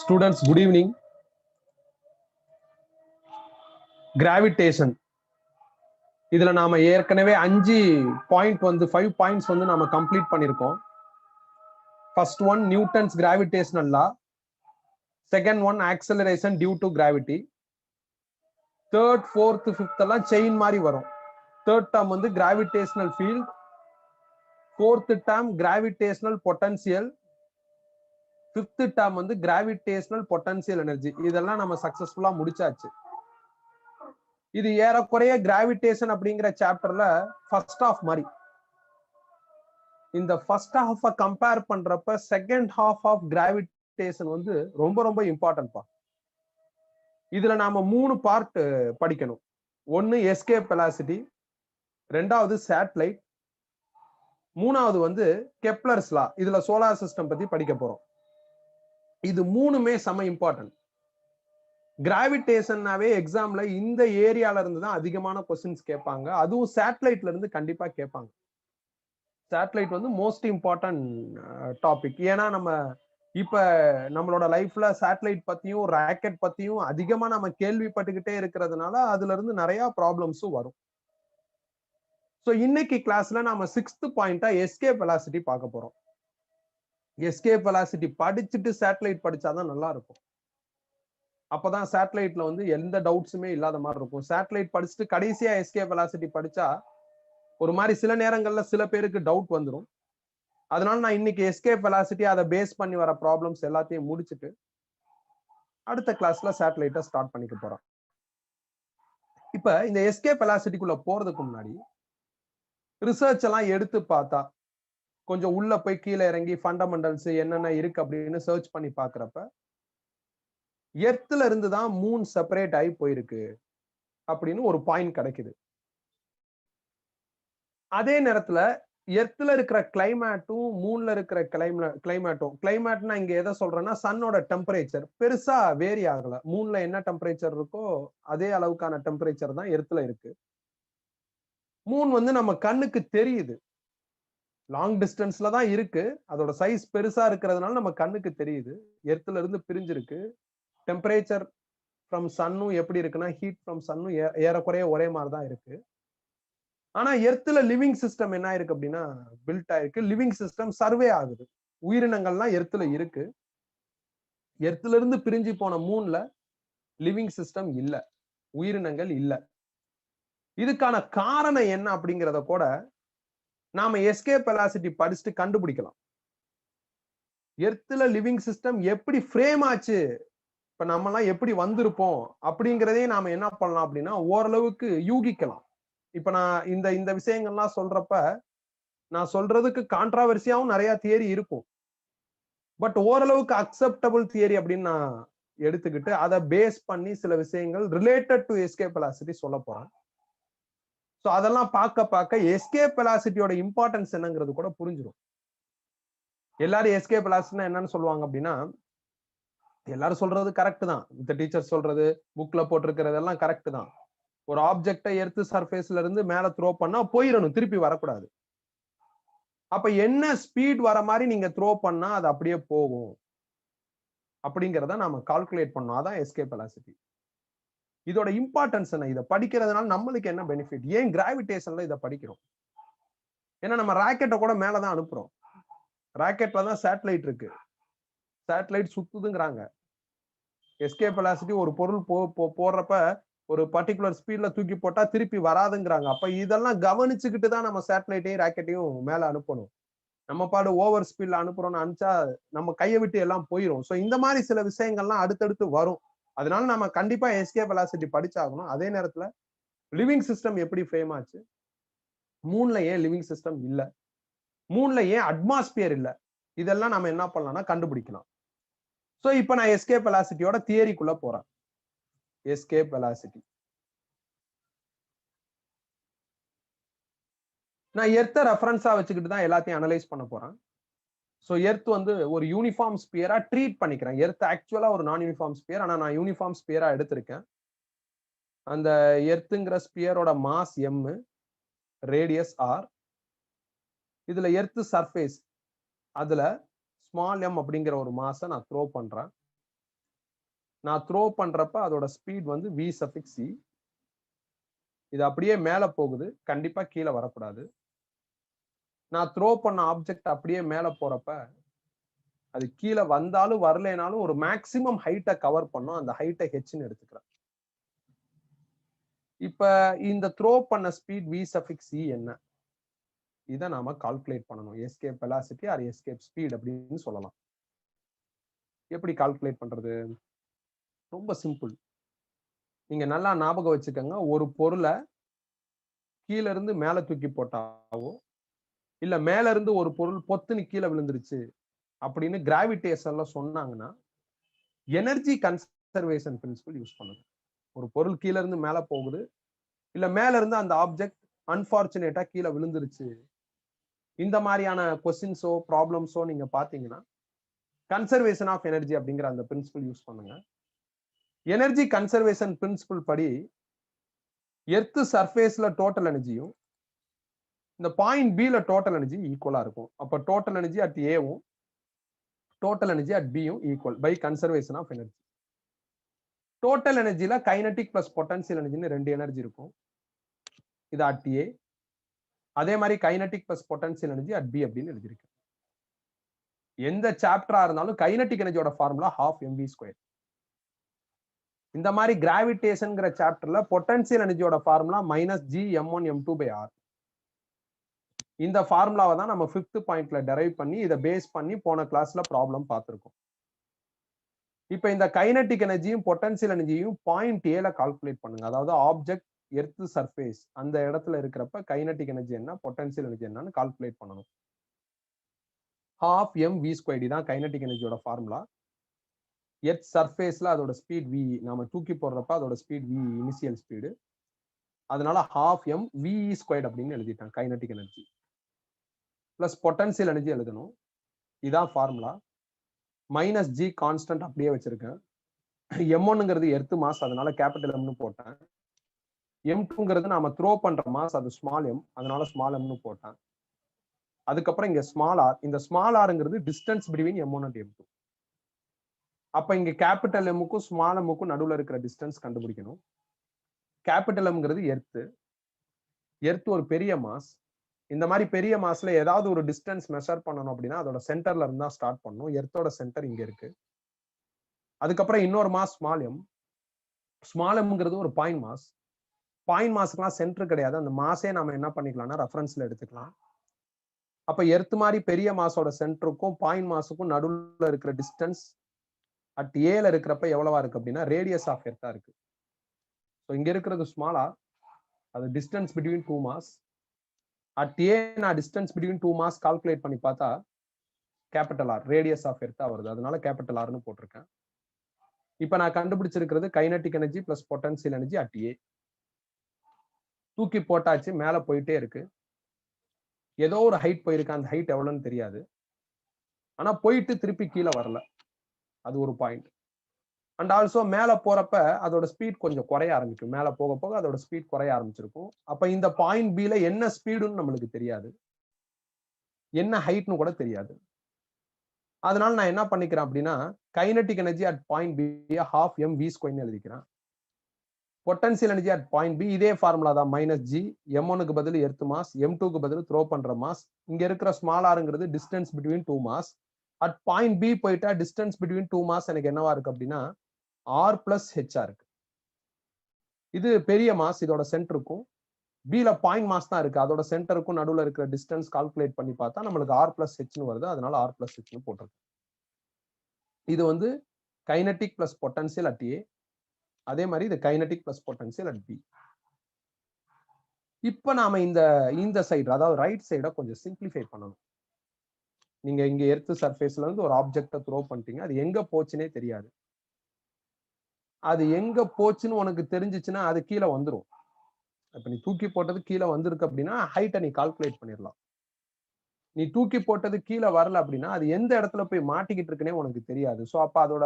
Students, good evening. Gravitation. இதுல நாம ஏற்கனவே 5 பாயிண்ட்ஸ் வந்து நாம கம்ப்ளீட் பண்ணிருக்கோம். First one, Newton's gravitational law. Second one, acceleration due to gravity. Third, fourth, fifth எல்லாம் செயின் மாதிரி வரும். Third term வந்து gravitational field. Fourth term gravitational potential. Fifth term வந்து gravitational potential energy. இதெல்லாம் நம்ம சக்சஸ்ஃபுல்லா முடிச்சாச்சு. இது ஏறக்குறைய கிராவிடேஷன் அப்படிங்கிற சாப்டர்ல ஃபர்ஸ்ட் ஹாஃப் மாதிரி. இந்த ஃபர்ஸ்ட் ஹாஃபை கம்பேர் பண்றப்ப செகண்ட் ஹாஃப் ஆஃப் கிராவிடேஷன் வந்து ரொம்ப ரொம்ப இம்பார்ட்டன்ட்பா. இதுல நாம 3 பார்ட் படிக்கணும். ஒன்னு எஸ்கேப் வெலாசிட்டி, ரெண்டாவது சேட்டலைட், மூணாவது வந்து கெப்லர்ஸ் லா. இதுல சோலார் சிஸ்டம் பத்தி படிக்க போறோம். இது மூணுமே செம இம்பார்ட்டன்ட். கிராவிடேஷன்னாவே எக்ஸாம்ல இந்த ஏரியால இருந்து தான் அதிகமான கொஸ்டின்ஸ் கேட்பாங்க. அதுவும் சேட்டலைட்ல இருந்து கண்டிப்பா கேட்பாங்க. சேட்டலைட் வந்து மோஸ்ட் இம்பார்ட்டன்ட் டாபிக். ஏன்னா நம்ம இப்ப நம்மளோட லைஃப்ல சேட்டலைட் பத்தியும் ராக்கெட் பத்தியும் அதிகமா நம்ம கேள்விப்பட்டுக்கிட்டே இருக்கிறதுனால அதுல இருந்து நிறைய ப்ராப்ளம்ஸும் வரும். ஸோ இன்னைக்கு கிளாஸ்ல நாம 6th பாயிண்டா எஸ்கேப் வெலாசிட்டி பார்க்க போறோம். எஸ்கேப் வெலாசிட்டி படிச்சுட்டு சேட்டலைட் படிச்சாதான் நல்லா இருக்கும். அப்பதான் சேட்டலைட்ல வந்து எந்த டவுட்ஸுமே இல்லாத மாதிரி இருக்கும். சேட்டலைட் படிச்சுட்டு கடைசியா எஸ்கேப் வெலாசிட்டி படிச்சா ஒரு மாதிரி சில நேரங்கள்ல சில பேருக்கு டவுட் வந்துடும். அதனால நான் இன்னைக்கு எஸ்கேப் வெலாசிட்டி அதை பேஸ் பண்ணி வர ப்ராப்ளம்ஸ் எல்லாத்தையும் முடிச்சுட்டு அடுத்த கிளாஸ்ல சேட்டலைட்டை ஸ்டார்ட் பண்ணிக்க போறோம். இப்ப இந்த எஸ்கேப் வெலாசிட்டிக்குள்ள போறதுக்கு முன்னாடி ரிசர்ச் எல்லாம் எடுத்து பார்த்தா கொஞ்சம் உள்ள போய் கீழே இறங்கி ஃபண்டமெண்டல்ஸ் என்னென்ன இருக்கு அப்படின்னு சர்ச் பண்ணி பாக்குறப்ப எர்த்ல இருந்து தான் மூன் செப்பரேட் ஆகி போயிருக்கு அப்படின்னு ஒரு பாயிண்ட் கிடைக்குது. அதே நேரத்துல எர்த்ல இருக்கிற கிளைமேட்டும் மூன்ல இருக்கிற கிளைமேட்னா இங்க எதை சொல்றேன்னா சன்னோட டெம்பரேச்சர் பெருசா வேரி ஆகல. மூன்ல என்ன டெம்பரேச்சர் இருக்கோ அதே அளவுக்கான டெம்பரேச்சர் தான் எர்த்ல இருக்கு. மூன் வந்து நம்ம கண்ணுக்கு தெரியுது, லாங் டிஸ்டன்ஸ்ல தான் இருக்கு, அதோட சைஸ் பெருசா இருக்கிறதுனால நம்ம கண்ணுக்கு தெரியுது. எர்த்ல இருந்து பிரிஞ்சிருக்கு. டெம்பரேச்சர் ஃப்ரம் சன்னும் எப்படி இருக்குன்னா ஹீட் ஃப்ரம் சன்னும் ஏறக்குறைய ஒரே மாதிரி தான் இருக்கு. ஆனா எர்த்ல லிவிங் சிஸ்டம் என்ன ஆயிருக்கு அப்படின்னா பில்ட் ஆயிருக்கு. லிவிங் சிஸ்டம் சர்வே ஆகுது. உயிரினங்கள்லாம் எர்த்ல இருக்கு. எர்த்ல இருந்து பிரிஞ்சு போன மூன்ல லிவிங் சிஸ்டம் இல்ல, உயிரினங்கள் இல்ல. இதுக்கான காரணம் என்ன அப்படிங்கிறத கூட நாம எஸ்கேப் வெலாசிட்டி படிச்சுட்டு கண்டுபிடிக்கலாம். எர்த்ல லிவிங் சிஸ்டம் எப்படி ஃப்ரேம் ஆச்சு, இப்ப நம்ம எல்லாம் எப்படி வந்திருப்போம் அப்படிங்கிறதே நாம என்ன பண்ணலாம் அப்படின்னா ஓரளவுக்கு யூகிக்கலாம். இப்ப நான் இந்த விஷயங்கள்லாம் சொல்றப்ப நான் சொல்றதுக்கு கான்ட்ராவர்சியாவும் நிறைய தியரி இருக்கும். பட் ஓரளவுக்கு அக்செப்டபிள் தியரி அப்படின்னு நான் எடுத்துக்கிட்டு அதை பேஸ் பண்ணி சில விஷயங்கள் ரிலேட்டட் டு எஸ்கேப் வெலாசிட்டி சொல்ல போறேன். ஸோ அதெல்லாம் பார்க்க எஸ்கேப் வெலாசிட்டியோட இம்பார்ட்டன்ஸ் என்னங்கிறது கூட புரிஞ்சிடும். எல்லாரும் எஸ்கேப் வெலாசிட்டினா என்னன்னு சொல்லுவாங்க அப்படின்னா எல்லாரும் சொல்றது கரெக்ட் தான். இந்த டீச்சர் சொல்றது புக்ல போட்டிருக்கிறதெல்லாம் கரெக்ட் தான். ஒரு ஆப்ஜெக்டை எர்த் சர்ஃபேஸ்ல இருந்து மேல த்ரோ பண்ணா போயிடணும், திருப்பி வரக்கூடாது. அப்ப என்ன ஸ்பீட் வர மாதிரி நீங்க த்ரோ பண்ணா அது அப்படியே போகும் அப்படிங்கிறத நாம கால்குலேட் பண்ணோம். அதான் எஸ்கேப் வெலாசிட்டி. இதோட இம்பார்ட்டன்ஸ் என்ன, இதை படிக்கிறதுனால நம்மளுக்கு என்ன பெனிஃபிட், ஏன் கிராவிடேஷன்ல இதை படிக்கிறோம்? ஏன்னா நம்ம ராக்கெட்டை கூட மேலதான் அனுப்புறோம். ராக்கெட்ல தான் சேட்டலைட் இருக்கு. சேட்டலைட் சுத்துதுங்கிறாங்க. எஸ்கேப் வெலாசிட்டி ஒரு பொருள் போடுறப்ப ஒரு பர்டிகுலர் ஸ்பீட்ல தூக்கி போட்டா திருப்பி வராதுங்கிறாங்க. அப்ப இதெல்லாம் கவனிச்சுக்கிட்டு தான் நம்ம சேட்டலைட்டையும் ராக்கெட்டையும் மேல அனுப்பணும். நம்ம பாடு ஓவர் ஸ்பீட்ல அனுப்புறோம்னு அனுப்பிச்சா நம்ம கையை விட்டு எல்லாம் போயிடும். ஸோ இந்த மாதிரி சில விஷயங்கள்லாம் அடுத்தடுத்து வரும். அதனால நம்ம கண்டிப்பா எஸ்கேப் வெலாசிட்டி படிச்சாகணும். அதே நேரத்துல லிவிங் சிஸ்டம் எப்படி ஃப்ரேம் ஆச்சு, மூன்ல ஏன் லிவிங் சிஸ்டம் இல்ல, மூன்ல ஏன் அட்மாஸ்பியர் இல்ல, இதெல்லாம் நம்ம என்ன பண்ணலாம்னா கண்டுபிடிக்கலாம். ஸோ இப்ப நான் எஸ்கேப் வெலாசிட்டியோட தியரிக்குள்ள போறேன். எஸ்கேப் வெலாசிட்டி நான் எர்த்தை ரெஃபரன்ஸா வச்சுக்கிட்டு தான் எல்லாத்தையும் அனலைஸ் பண்ண போறேன். ஸோ எர்த் வந்து ஒரு யூனிஃபார்ம் ஸ்பியரா ட்ரீட் பண்ணிக்கிறேன். எர்த் ஆக்சுவலா ஒரு நான் யூனிஃபார்ம் ஸ்பியர், ஆனா நான் யூனிஃபார்ம் ஸ்பியரா எடுத்திருக்கேன். அந்த எர்த்துங்கிற ஸ்பியரோட மாஸ் m, ரேடியஸ் r. இதுல எர்த் சர்ஃபேஸ், அதுல ஸ்மால் m அப்படிங்கிற ஒரு மாஸை நான் த்ரோ பண்றேன். நான் த்ரோ பண்றப்ப அதோட ஸ்பீட் வந்து v suffix c. இது அப்படியே மேல போகுது, கண்டிப்பா கீழே வரக்கூடாது. நான் த்ரோ பண்ண ஆப்ஜெக்ட் அப்படியே மேல போறப்ப அது கீழே வந்தாலும் வரலைனாலும் ஒரு மேக்சிமம் ஹைட்டை கவர் பண்ணும். அந்த ஹைட்டை ஹெச்னு எடுத்துக்கிறேன். இப்ப இந்த த்ரோ பண்ண ஸ்பீட் v suffix c என்ன? இதை நாம கால்குலேட் பண்ணணும். Escape velocity R escape speed அப்படின்னு சொல்லலாம். எப்படி கால்குலேட் பண்றது? ரொம்ப சிம்பிள். நீங்க நல்லா ஞாபகம் வச்சுக்கோங்க. ஒரு பொருளை கீழ இருந்து மேல தூக்கி போட்டாவோ, இல்ல மேல இருந்து ஒரு பொருள் பொத்துன்னு கீழே விழுந்துருச்சு அப்படின்னு கிராவிடேஷன்ல சொன்னாங்கன்னா, எனர்ஜி கன்சர்வேஷன் பிரின்சிபல் யூஸ் பண்ணுங்க. ஒரு பொருள் கீழ இருந்து மேல போகுது, இல்ல மேல இருந்து அந்த ஆப்ஜெக்ட் அன்பார்ச்சுனேட்டா கீழே விழுந்துருச்சு. இந்த மாதிரியான கொஸ்டின்ஸோ ப்ராப்ளம்ஸோ நீங்க பாத்தீங்கன்னா, கன்சர்வேஷன் ஆஃப் எனர்ஜி அப்படிங்கிற அந்த பிரின்சிபல் யூஸ் பண்ணுங்க. எனர்ஜி கன்சர்வேஷன் பிரின்சிபல் படி எர்த் சர்ஃபேஸ்ல டோட்டல் எனர்ஜியும் இந்த பாயிண்ட் பில டோட்டல் எனர்ஜி ஈக்குவலா இருக்கும். அப்ப டோட்டல் எனர்ஜி அட் ஏவும் டோட்டல் எனர்ஜி அட் பியும் equal by conservation of energy. Total எனர்ஜில கைனடிக் பிளஸ் பொட்டன்சியல் எனர்ஜின்னு 2 எனர்ஜி இருக்கும். இது அட் ஏ. அதே மாதிரி kinetic plus potential energy at B அப்படின்னு எழுதியிருக்கு. எந்த சாப்டரா இருந்தாலும் கைனடிக் எனர்ஜியோட ஃபார்முலா 12 mv². இந்த மாதிரி கிராவிடேஷன்ங்கிற சாப்டர்ல பொட்டன்சியல் எனர்ஜியோட ஃபார்முலா -G m1m2/r. இந்த ஃபார்முலாவை தான் நம்ம 5th பாயிண்ட்ல டெரைவ் பண்ணி இதை பேஸ் பண்ணி போன கிளாஸ்ல ப்ராப்ளம் பார்த்திருக்கோம். இப்ப இந்த கைனடிக் எனர்ஜியும் பொட்டன்சியல் எனர்ஜியும் பாயிண்ட் ஏல கால்குலேட் பண்ணுங்க. அதாவது ஆப்ஜெக்ட் எர்த் சர்ஃபேஸ் அந்த இடத்துல இருக்கிறப்ப கைனடிக் எனர்ஜி என்ன, பொட்டன்சியல் எனர்ஜி என்னன்னு கால்குலேட் பண்ணணும். 12 mv² தான் கைனடிக் எனர்ஜியோட ஃபார்முலா. எர்த் சர்ஃபேஸ்ல அதோட ஸ்பீட் v, நாம தூக்கி போடுறப்ப அதோட ஸ்பீட் v இனிஷியல் ஸ்பீடு. அதனால 12 mve² அப்படின்னு எழுதிட்டான் kinetic energy. Plus potential energy எழுதணும். இதான் ஃபார்முலா. -g கான்ஸ்டன்ட் அப்படியே வச்சிருக்கேன். m1ங்கிறது எர்த் மாஸ், அதனால கேபிட்டல் எம்னு போட்டேன். m2ங்கிறது நாம த்ரோ பண்ற மாஸ், அது ஸ்மால் m, அதனால ஸ்மால் எம்னு போட்டேன். அதுக்கப்புறம் இங்க ஸ்மால் ஆர். இந்த ஸ்மால் ஆர்ங்கிறது distance between m1 and m2. அப்ப இங்க கேபிட்டல் எம்முக்கும் ஸ்மால் எம்முக்கும் நடுவுல இருக்கிற டிஸ்டன்ஸ் கண்டுபிடிக்கணும். Capital எம்ங்கிறது earth. எர்த் ஒரு பெரிய மாஸ். இந்த மாதிரி பெரிய மாஸ்ல ஏதாவது ஒரு டிஸ்டன்ஸ் மெஷர் பண்ணணும் அப்படின்னா அதோட சென்டர்ல இருந்தா ஸ்டார்ட் பண்ணணும். எர்த்தோட சென்டர் இங்க இருக்கு. அதுக்கப்புறம் இன்னொரு மாஸ் ஸ்மால் எம். ஸ்மால் எம்ங்கிறது ஒரு பாயிண்ட் மாஸ். பாயிண்ட் மாஸ்க்குலாம் சென்டர் கிடையாது. அந்த மாஸே நாம என்ன பண்ணிக்கலாம்னா ரெஃபரன்ஸ்ல எடுத்துக்கலாம். அப்ப எர்த் மாதிரி பெரிய மாஸோட சென்டருக்கும் பாயிண்ட் மாஸுக்கும் நடுவுல இருக்கிற டிஸ்டன்ஸ் அட் ஏல இருக்கிறப்ப எவ்வளவா இருக்கு அப்படின்னா ரேடியஸ் ஆஃப் எர்த்தா இருக்கு. ஸோ இங்க இருக்கிறது ஸ்மால் ஆர், அது distance between 2 mass. At A நான் டிஸ்டன்ஸ் பிட்வீன் 2 மாஸ் கால்குலேட் பண்ணி பார்த்தா கேபிட்டல் ஆர், ரேடியஸ் ஆஃப் எர்த்தா வருது. அதனால கேபிட்டல் ஆர்னு போட்டிருக்கேன். இப்ப நான் கண்டுபிடிச்சிருக்கிறது kinetic energy plus potential energy at A. தூக்கி போட்டாச்சு, மேல போயிட்டே இருக்கு. ஏதோ ஒரு ஹைட் போயிருக்கு, அந்த ஹைட் எவ்வளவுன்னு தெரியாது. ஆனா போயிட்டு திருப்பி கீழே வரல, அது ஒரு பாயிண்ட். அண்ட் ஆல்சோ மேல போறப்ப அதோட ஸ்பீட் கொஞ்சம் குறைய ஆரம்பிக்கும். மேல போக போக அதோட ஸ்பீட் குறைய ஆரம்பிச்சிருக்கும். அப்ப இந்த பாயிண்ட் பில என்ன ஸ்பீடுன்னு நம்மளுக்கு தெரியாது, என்ன ஹைட்னு கூட தெரியாது. அதனால நான் என்ன பண்ணிக்கிறேன் அப்படின்னா kinetic energy at point P 12 mv² எழுதிக்கிறேன். Potential energy at point P இதே ஃபார்முலா தான். -g, m1க்கு பதில் எர்த் மாஸ், m2க்கு பதில் த்ரோ பண்ற மாஸ். இங்க இருக்கிற ஸ்மால் ஆர்ங்கிறது distance between 2 mass. At point B போயிட்டா டிஸ்டன்ஸ் பிட்வீன் 2 மாஸ் எனக்கு என்னவா இருக்கு அப்படின்னா r பிளஸ் ஹெச்ஆ இருக்கு. இது பெரிய மாஸ், இதோட சென்டருக்கும் பில பாயிண்ட் மாஸ் தான் இருக்கு, அதோட சென்டருக்கும் நடுவுல இருக்கிற டிஸ்டன்ஸ் கால்குலேட் பண்ணி பார்த்தா நம்மளுக்கு r பிளஸ் ஹெச்னு வருது. அதனால r பிளஸ் ஹெச்னு போட்டிருக்கு. இது வந்து kinetic plus potential at A. அதே மாதிரி இது kinetic plus potential at B. இப்ப நாம இந்த சைடு, அதாவது ரைட் சைட கொஞ்சம் சிம்பிளிஃபை பண்ணணும். நீங்க இங்க எர்த் சர்ஃபேஸ்ல இருந்து ஒரு ஆப்ஜெக்ட த்ரோ பண்ணிட்டீங்க, அது எங்க போச்சுன்னே தெரியாது. அது எங்க போச்சுன்னு உனக்கு தெரிஞ்சிச்சுன்னா அது கீழே வந்துரும். இப்ப நீ தூக்கி போட்டது கீழே வந்திருக்கு அப்படின்னா ஹைட்டை நீ கால்குலேட் பண்ணிடலாம். நீ தூக்கி போட்டது கீழே வரல அப்படின்னா அது எந்த இடத்துல போய் மாட்டிக்கிட்டு இருக்குன்னே உனக்கு தெரியாது. ஸோ அப்ப அதோட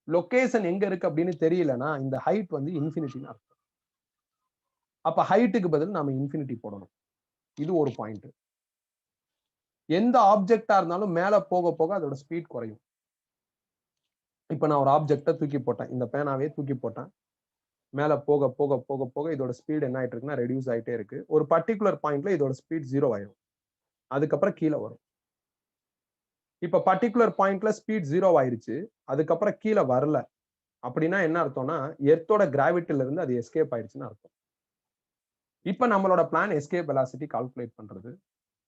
லொகேஷன் எங்க இருக்கு அப்படின்னு தெரியலன்னா இந்த ஹைட் வந்து இன்ஃபினிட்டின்னு அர்த்தம். அப்ப ஹைட்டுக்கு பதில் நாம இன்ஃபினிட்டி போடணும். இது ஒரு பாயிண்ட். எந்த ஆப்ஜெக்டா இருந்தாலும் மேல போக போக அதோட ஸ்பீட் குறையும். இப்ப நான் ஒரு ஆப்ஜெக்ட தூக்கி போட்டேன், இந்த பேனாவே தூக்கி போட்டேன். மேல போக போக போக போக இதோட ஸ்பீட் என்ன ஆயிட்டு இருக்குன்னா ரெடியூஸ் ஆயிட்டே இருக்கு. ஒரு பர்ட்டிகுலர் பாயிண்ட்ல இதோட ஸ்பீட் 0 ஆயிரும். அதுக்கப்புறம் கீழ வரும். இப்ப பர்ட்டிகுலர் பாயிண்ட்ல ஸ்பீட் 0 ஆயிருச்சு. அதுக்கப்புறம் கீழ வரல. அப்படின்னா என்ன அர்த்தம்னா, எர்த்தோட கிராவிட்டில இருந்து அது எஸ்கேப் ஆயிடுச்சுன்னு அர்த்தம். இப்ப நம்மளோட பிளான் எஸ்கேப் வெலாசிட்டி கால்குலேட் பண்றது.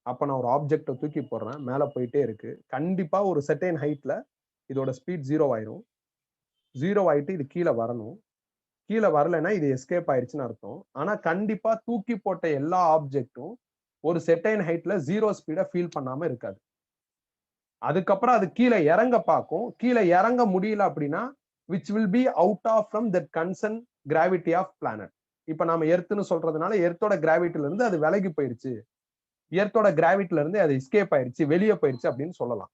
அப்ப நான் ஒரு ஆப்ஜெக்ட தூக்கி போடுறேன். மேல போயிட்டே இருக்கு. கண்டிப்பா ஒரு செர்டைன் ஹைட்ல இதோட ஸ்பீட் 0 ஆயிரும். 0 ஆயிட்டு இது கீழ வரணும். கீழ வரலைன்னா இது எஸ்கேப் ஆயிடுச்சுன்னு அர்த்தம். ஆனா கண்டிப்பா தூக்கி போட்ட எல்லா ஆப்ஜெக்டும் ஒரு செர்டைன் ஹைட்ல 0 ஸ்பீட ஃபீல் பண்ணாம இருக்காது. அதுக்கப்புறம் அது கீழ இறங்க பார்க்கும். கீழ இறங்க முடியல அப்படின்னா which will be out of from that concerned gravity of planet. இப்ப நாம எர்த்னு சொல்றதுனால எர்த்தோட கிராவிட்டில இருந்து அது விலகி போயிருச்சு. எர்த்தோட கிராவிட்டில இருந்து அது எஸ்கேப் ஆயிருச்சு, வெளிய போயிருச்சு அப்படின்னு சொல்லலாம்.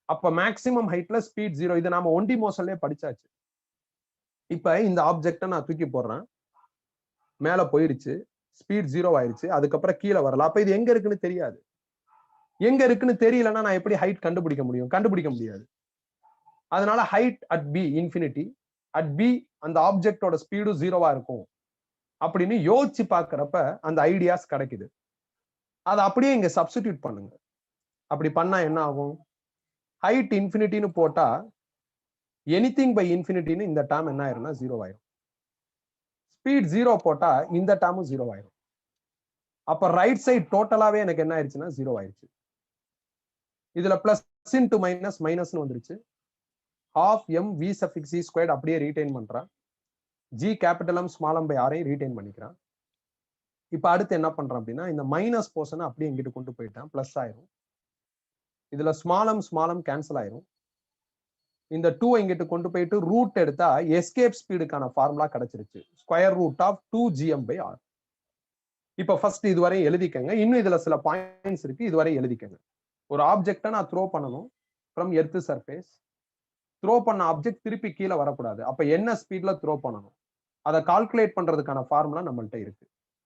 அப்ப மேக்ஸிமம் ஹைட்ல ஸ்பீட் 0. இது நாம 1D மோஷன்லயே படிச்சாச்சு. இப்ப இந்த ஆப்ஜெக்ட நான் தூக்கி போடுறேன். மேல போயிருச்சு. ஸ்பீட் 0 ஆயிருச்சு. அதுக்கப்புறம் கீழ வரல. அப்ப இது எங்க இருக்குன்னு தெரியாது. எங்க இருக்குன்னு தெரியலன்னா நான் எப்படி ஹைட் கண்டுபிடிக்க முடியும்? கண்டுபிடிக்க முடியாது. அதனால height at B infinity. At B அந்த ஆப்ஜெக்டோட ஸ்பீடும் 0வா இருக்கும். அப்படின்னு யோசிச்சு பார்க்கறப்ப அந்த ஐடியாஸ் கிடைக்குது. அத அப்படியே இங்க சப்ஸ்டிடியூட் பண்ணுங்க. அப்படி பண்ணா என்ன ஆகும்? ஹைட் இன்ஃபினிட்டின்னு போட்டா எனிதிங் பை இன்ஃபினிட்டின்னு இந்த டேர்ம் என்ன ஆயிரும்னா 0 ஆயிரும். ஸ்பீட் 0 போட்டா இந்த டேர்மும் 0 ஆயிரும். அப்ப ரைட் சைடு டோட்டலாவே எனக்கு என்ன ஆயிருச்சுன்னா 0 ஆயிருச்சு. இதுல பிளஸ் இன்டு மைனஸ் மைனஸ்னு வந்துருச்சு. half m v suffix e squared அப்படியே ரீடைன் பண்றேன். g capital M small m by r I retain பண்ணிக்கிறேன். இப்ப அடுத்து என்ன பண்றேன் அப்படின்னா இந்த மைனஸ் போர்ஷனை அப்படியே இங்கிட்டு கொண்டு போயிட்டேன். பிளஸ் ஆயிரும். இதுல ஸ்மால் m கேன்சல் ஆயிரும். இந்த 2 இங்கிட்டு கொண்டு போயிட்டு ரூட் எடுத்தா எஸ்கேப் ஸ்பீடுக்கான ஃபார்முலா கிடைச்சிருச்சு. Square root of 2gm by r. இப்ப ஃபர்ஸ்ட் இதுவரை எழுதிக்கங்க. இன்னும் இதுல சில பாயிண்ட்ஸ் இருக்கு. இதுவரை எழுதிக்கங்க. ஒரு ஆப்ஜெக்ட நான் த்ரோ பண்ணணும் ஃப்ரம் எர்த் சர்ஃபேஸ். த்ரோ பண்ண ஆப்ஜெக்ட் திருப்பி கீழே வரக்கூடாது. அப்ப என்ன ஸ்பீட்ல த்ரோ பண்ணணும்? அதை கால்குலேட் பண்றதுக்கான ஃபார்முலா நம்மள்ட்ட இருக்கு.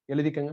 எழுதிக்கங்க.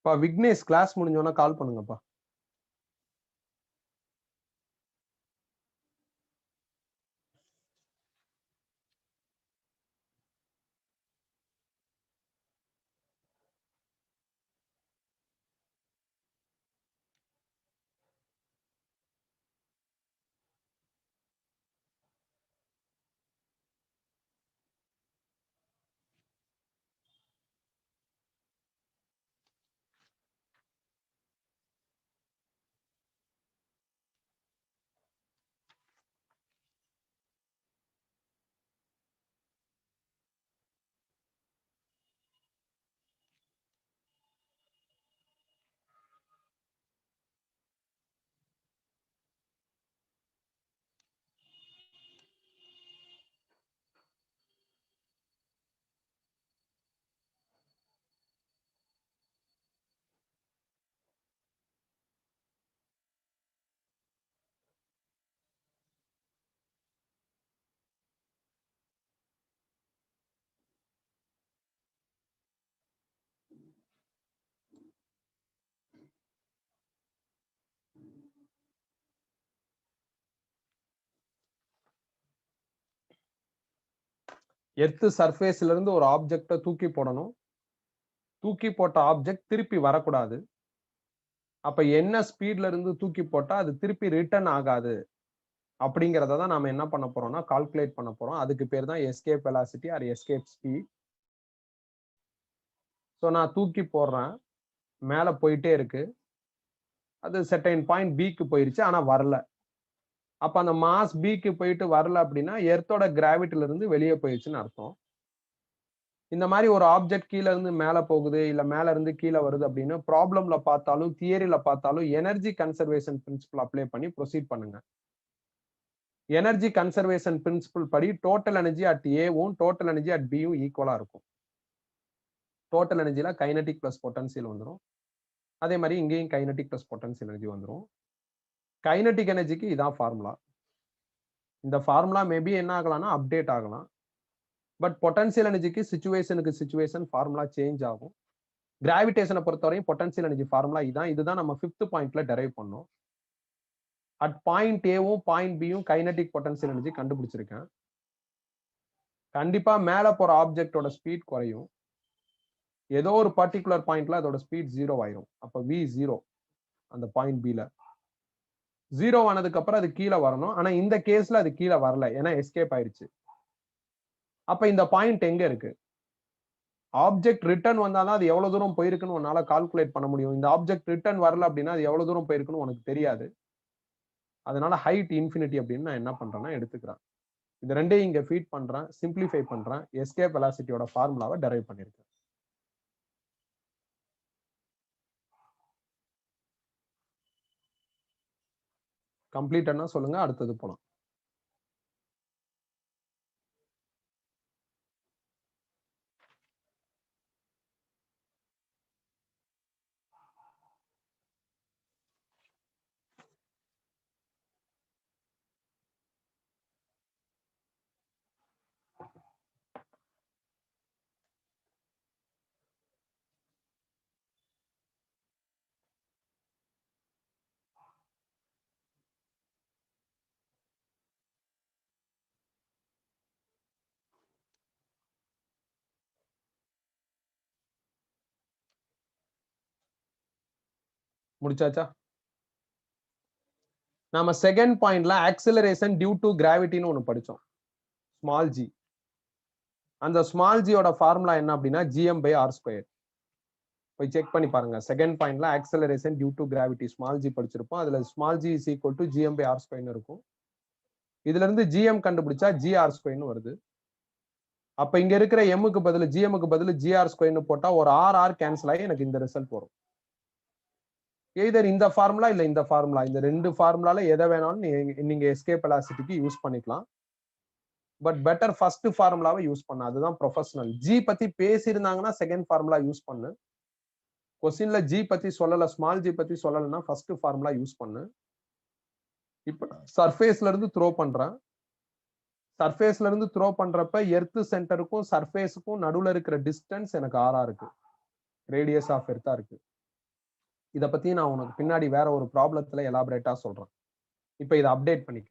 விக்னேஷ் கிளாஸ் முடிஞ்சோன்னா கால் பண்ணுங்கப்பா. எர்த் சர்ஃபேஸ்ல இருந்து ஒரு ஆப்ஜெக்ட தூக்கி போடணும். தூக்கி போட்ட ஆப்ஜெக்ட் திருப்பி வரக்கூடாது. அப்ப என்ன ஸ்பீட்ல இருந்து தூக்கி போட்டா அது திருப்பி ரிட்டர்ன் ஆகாது அப்படிங்கறத தான் நாம என்ன பண்ண போறோம்னா கால்குலேட் பண்ண போறோம். அதுக்கு பேர் தான் escape velocity R escape speed. So நான் தூக்கி போடுறேன். மேல போயிட்டே இருக்கு. அது செர்டைன் பாயிண்ட் பிக்கு போயிருச்சு. ஆனா வரல. அப்ப அந்த மாஸ் பிக்கு போயிட்டு வரல அப்படின்னா எர்த்தோட கிராவிட்டில இருந்து வெளியே போயிடுச்சுன்னு அர்த்தம். இந்த மாதிரி ஒரு ஆப்ஜெக்ட் கீழ இருந்து மேல போகுது இல்ல மேல இருந்து கீழே வருது அப்படின்னு ப்ராப்ளம்ல பார்த்தாலும் தியரியில பார்த்தாலும் எனர்ஜி கன்சர்வேஷன் பிரின்சிபல் அப்ளை பண்ணி ப்ரொசீட் பண்ணுங்க. எனர்ஜி கன்சர்வேஷன் பிரின்சிபல் படி டோட்டல் எனர்ஜி அட் ஏவும் டோட்டல் எனர்ஜி அட் பியும் ஈக்குவலா இருக்கும். டோட்டல் எனர்ஜில கைனடிக் பிளஸ் பொட்டன்சியல் வந்துரும். அதே மாதிரி இங்கேயும் கைனடிக் பிளஸ் பொட்டன்சியல் எனர்ஜி வந்துரும். கைனடிக் எனர்ஜிக்கு இதான் ஃபார்முலா. இந்த ஃபார்முலா மேபி என்ன ஆகலாம்னா அப்டேட் ஆகலாம். பட் பொட்டன்சியல் எனர்ஜிக்கு சிச்சுவேஷனுக்கு சிச்சுவேஷன் ஃபார்முலா சேஞ்ச் ஆகும். கிராவிடேஷனை பொறுத்தவரையும் பொட்டன்சியல் எனர்ஜி ஃபார்முலா இதுதான் நம்ம 5th பாயிண்ட்ல டெரைவ் பண்ணோம். அட் பாயிண்ட் ஏவும் பாயிண்ட் பியும் கைனடிக் பொட்டன்சியல் எனர்ஜி கண்டுபிடிச்சிருக்கேன். கண்டிப்பா மேல போற ஆப்ஜெக்டோட ஸ்பீட் குறையும். ஏதோ ஒரு பர்டிகுலர் பாயிண்ட்ல அதோட ஸ்பீட் 0 ஆயிரும். அப்ப v 0 அந்த பாயிண்ட் பில 0 ஆனதுக்கு அப்புறம் அது கீழே வரணும். ஆனா இந்த கேஸ்ல அது கீழே வரல, ஏன்னா எஸ்கேப் ஆயிருச்சு. அப்ப இந்த பாயிண்ட் எங்க இருக்கு? ஆப்ஜெக்ட் ரிட்டர்ன் வந்தாதான் அது எவ்வளவு தூரம் போயிருக்குன்னு உன்னால கால்குலேட் பண்ண முடியும். இந்த ஆப்ஜெக்ட் ரிட்டர்ன் வரல அப்படின்னா அது எவ்வளவு தூரம் போயிருக்குன்னு உனக்கு தெரியாது. அதனால ஹைட் இன்ஃபினிட்டி அப்படின்னு நான் என்ன பண்றேன்னா எடுத்துக்கிறேன். இது ரெண்டையும் இங்க ஃபீட் பண்றேன், சிம்பிளிஃபை பண்றேன், எஸ்கேப் வெலாசிட்டியோட ஃபார்முலாவை டெரைவ் பண்ணிருக்கேன். கம்ப்ளீட்டட்னா சொல்லுங்க, அடுத்தது போலாம். முடிச்சாச்சா? நாம செகண்ட் பாயிண்ட்ல ஆக்சிலரேஷன் டியூ டு கிராவிட்டின்னு ஒண்ணு படிச்சோம், ஸ்மால் ஜி. அந்த ஸ்மால் ஜியோட ஃபார்முலா என்ன அப்படின்னா gm/r². போய் செக் பண்ணி பாருங்க. செகண்ட் பாயிண்ட்ல acceleration due to gravity small G படிச்சிருப்போம். அதுல small G is equal to gm/r² இருக்கும். இதுல இருந்து gm கண்டுபிடிச்சா gr² வருது. அப்ப இங்க இருக்கிற எம்முக்கு பதில் gmக்கு பதில் gr² போட்டா ஒரு r கேன்சல் ஆகி எனக்கு இந்த ரிசல்ட் வரும். எய்தர் இந்த ஃபார்முலா இல்ல இந்த ஃபார்முலா, இந்த ரெண்டு ஃபார்முலால எதை வேணாலும் நீங்க எஸ்கேப் வெலாசிட்டிக்கு யூஸ் பண்ணிக்கலாம். பட் பெட்டர் ஃபர்ஸ்ட் ஃபார்முலாவை யூஸ் பண்ண, அதுதான் ப்ரொஃபஷனல். ஜி பத்தி பேசியிருந்தாங்கன்னா செகண்ட் ஃபார்முலா யூஸ் பண்ணு. கொஸ்டின்ல ஜி பத்தி சொல்லல, ஸ்மால் ஜி பத்தி சொல்லலைன்னா ஃபர்ஸ்ட் ஃபார்முலா யூஸ் பண்ணு. இப்ப சர்ஃபேஸ்ல இருந்து த்ரோ பண்றேன். சர்ஃபேஸ்ல இருந்து த்ரோ பண்றப்ப எர்த் சென்டருக்கும் சர்ஃபேஸுக்கும் நடுவுல இருக்கிற டிஸ்டன்ஸ் எனக்கு ஆரா இருக்கு, ரேடியஸ் ஆஃப் எர்த்தா இருக்கு. இத பத்தி நான் உனக்கு பின்னாடி வேற ஒரு ப்ராப்ளத்துல எலாபரேட்டா சொல்றேன். இப்ப இதை அப்டேட் பண்ணிக்க.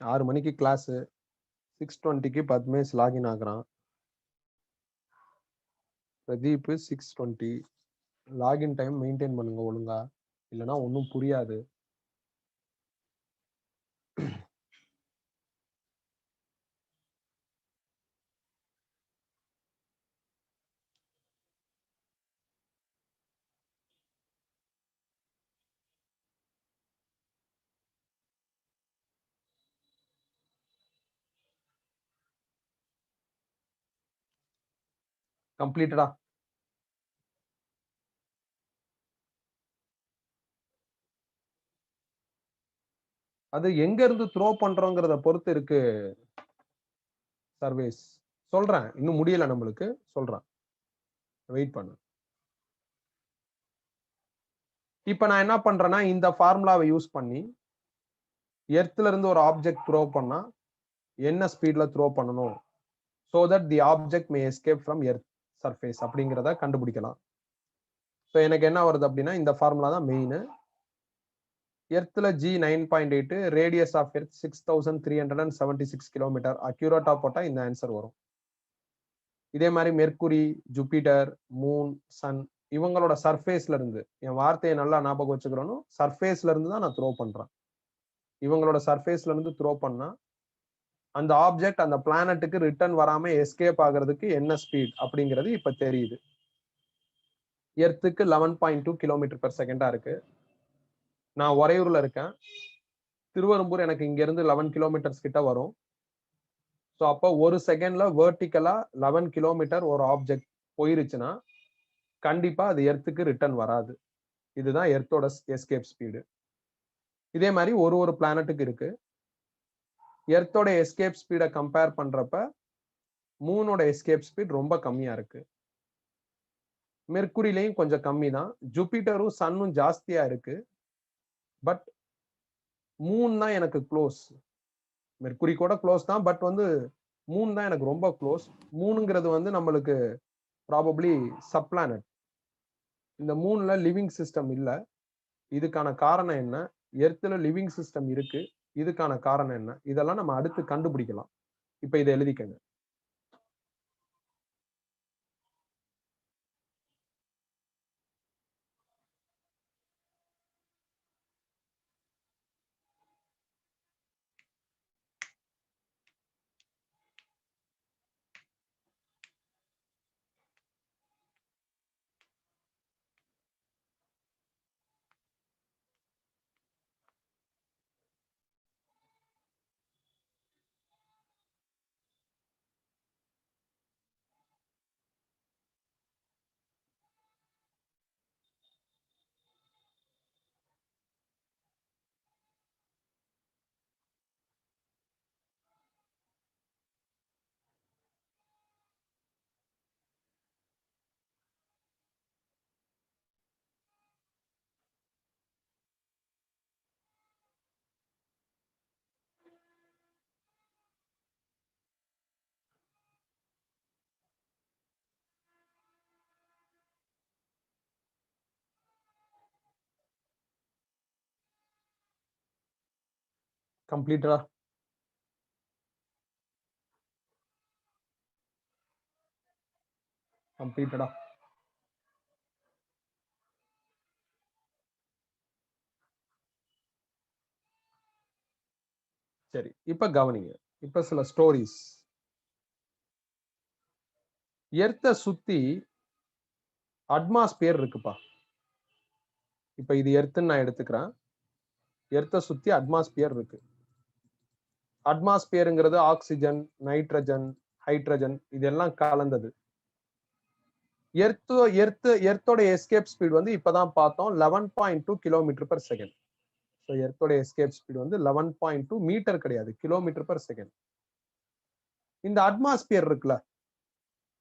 ஆறு மணிக்கு கிளாஸ், 6:20க்கு பத்மேஷ் லாகின் ஆகுறான். பிரதீப் 6:20. லாகின் டைம் மெயின்டைன் பண்ணுங்க ஒழுங்கா, இல்லைன்னா ஒன்றும் புரியாது. கம்ப்ளீட்டடா? அது எங்க இருந்து த்ரோ பண்றோங்கிறத பொறுத்து இருக்கு சர்வேஸ். சொல்றேன், இன்னும் முடியல நம்மளுக்கு, சொல்றேன், வெயிட் பண்ணு. இப்ப நான் என்ன பண்றேன்னா இந்த ஃபார்முலாவை யூஸ் பண்ணி எர்த்ல இருந்து ஒரு ஆப்ஜெக்ட் த்ரோ பண்ணா என்ன ஸ்பீட்ல த்ரோ பண்ணணும், so that the object may escape from earth surface அப்படிங்கிறத கண்டுபிடிக்கலாம். ஸோ எனக்கு என்ன வருது அப்படின்னா இந்த ஃபார்முலா தான் மெயின். எர்த்ல G 9.8, radius of earth 6376 kilometre. அக்யூரேட்டா போட்டா இந்த ஆன்சர் வரும். இதே மாதிரி மெர்க்குரி, ஜூபிட்டர், மூன், சன் இவங்களோட சர்ஃபேஸ்ல இருந்து, என் வார்த்தையை நல்லா ஞாபகம் வச்சுக்கிறோம், சர்ஃபேஸ்ல இருந்து தான் நான் த்ரோ பண்றேன். இவங்களோட சர்ஃபேஸ்ல இருந்து த்ரோ பண்ணா அந்த ஆப்ஜெக்ட் அந்த பிளானட்டுக்கு ரிட்டர்ன் வராம எஸ்கேப் ஆகிறதுக்கு என்ன ஸ்பீட் அப்படிங்கிறது இப்ப தெரியுது. எர்த்துக்கு 11.2 கிலோமீட்டர் பெர் செகண்டா இருக்கு. நான் உறையூர்ல இருக்கேன். திருவெரும்பூர் எனக்கு இங்க இருந்து 11 கிலோமீட்டர்ஸ் கிட்ட வரும். ஸோ அப்போ ஒரு செகண்ட்ல வெர்டிகலா 11 கிலோமீட்டர் ஒரு ஆப்ஜெக்ட் போயிருச்சுன்னா கண்டிப்பா அது எர்த்துக்கு ரிட்டர்ன் வராது. இதுதான் எர்த்தோட எஸ்கேப் ஸ்பீடு. இதே மாதிரி ஒரு பிளானட்டுக்கு இருக்கு. எர்த்தோட எஸ்கேப் ஸ்பீடை கம்பேர் பண்றப்ப மூனோட எஸ்கேப் ஸ்பீட் ரொம்ப கம்மியா இருக்கு. மெர்க்குரிலையும் கொஞ்சம் கம்மி தான். ஜூபிட்டரும் சன்னும் ஜாஸ்தியா இருக்கு. பட் மூன் தான் எனக்கு க்ளோஸ். மெர்க்குரி கூட க்ளோஸ் தான். பட் வந்து மூன் தான் எனக்கு ரொம்ப க்ளோஸ். மூணுங்கிறது வந்து நம்மளுக்கு ப்ராபப்ளி சப் பிளானட். இந்த மூன்ல லிவிங் சிஸ்டம் இல்ல. இதுக்கான காரணம் என்ன? எர்த்ல லிவிங் சிஸ்டம் இருக்கு. இதுக்கான காரணம் என்ன? இதெல்லாம் நம்ம அடுத்து கண்டுபிடிக்கலாம். இப்ப இதை எழுதிக்கங்க. கம்ப்ளீட்டடா கம்ப்ளீட்டடா சரி, இப்ப கவனிங்க. இப்ப சில ஸ்டோரிஸ். எர்த்த சுத்தி அட்மாஸ்பியர் இருக்குப்பா. இப்ப இது எர்த்துன்னு நான் எடுத்துக்கிறேன். எர்த்த சுத்தி அட்மாஸ்பியர் இருக்கு. அட்மாஸ்பியருங்கிறது ஆக்சிஜன், நைட்ரஜன், ஹைட்ரஜன் இதெல்லாம் கலந்தது. எர்த்தோட எஸ்கேப் ஸ்பீட் வந்து இப்பதான் பார்த்தோம் 11.2 கிலோமீட்டர் பெர் செகண்ட். ஸோ எர்த்தோட எஸ்கேப் ஸ்பீட் வந்து 11.2 மீட்டர் கிடையாது, கிலோமீட்டர் பெர் செகண்ட். இந்த அட்மாஸ்பியர் இருக்குல்ல,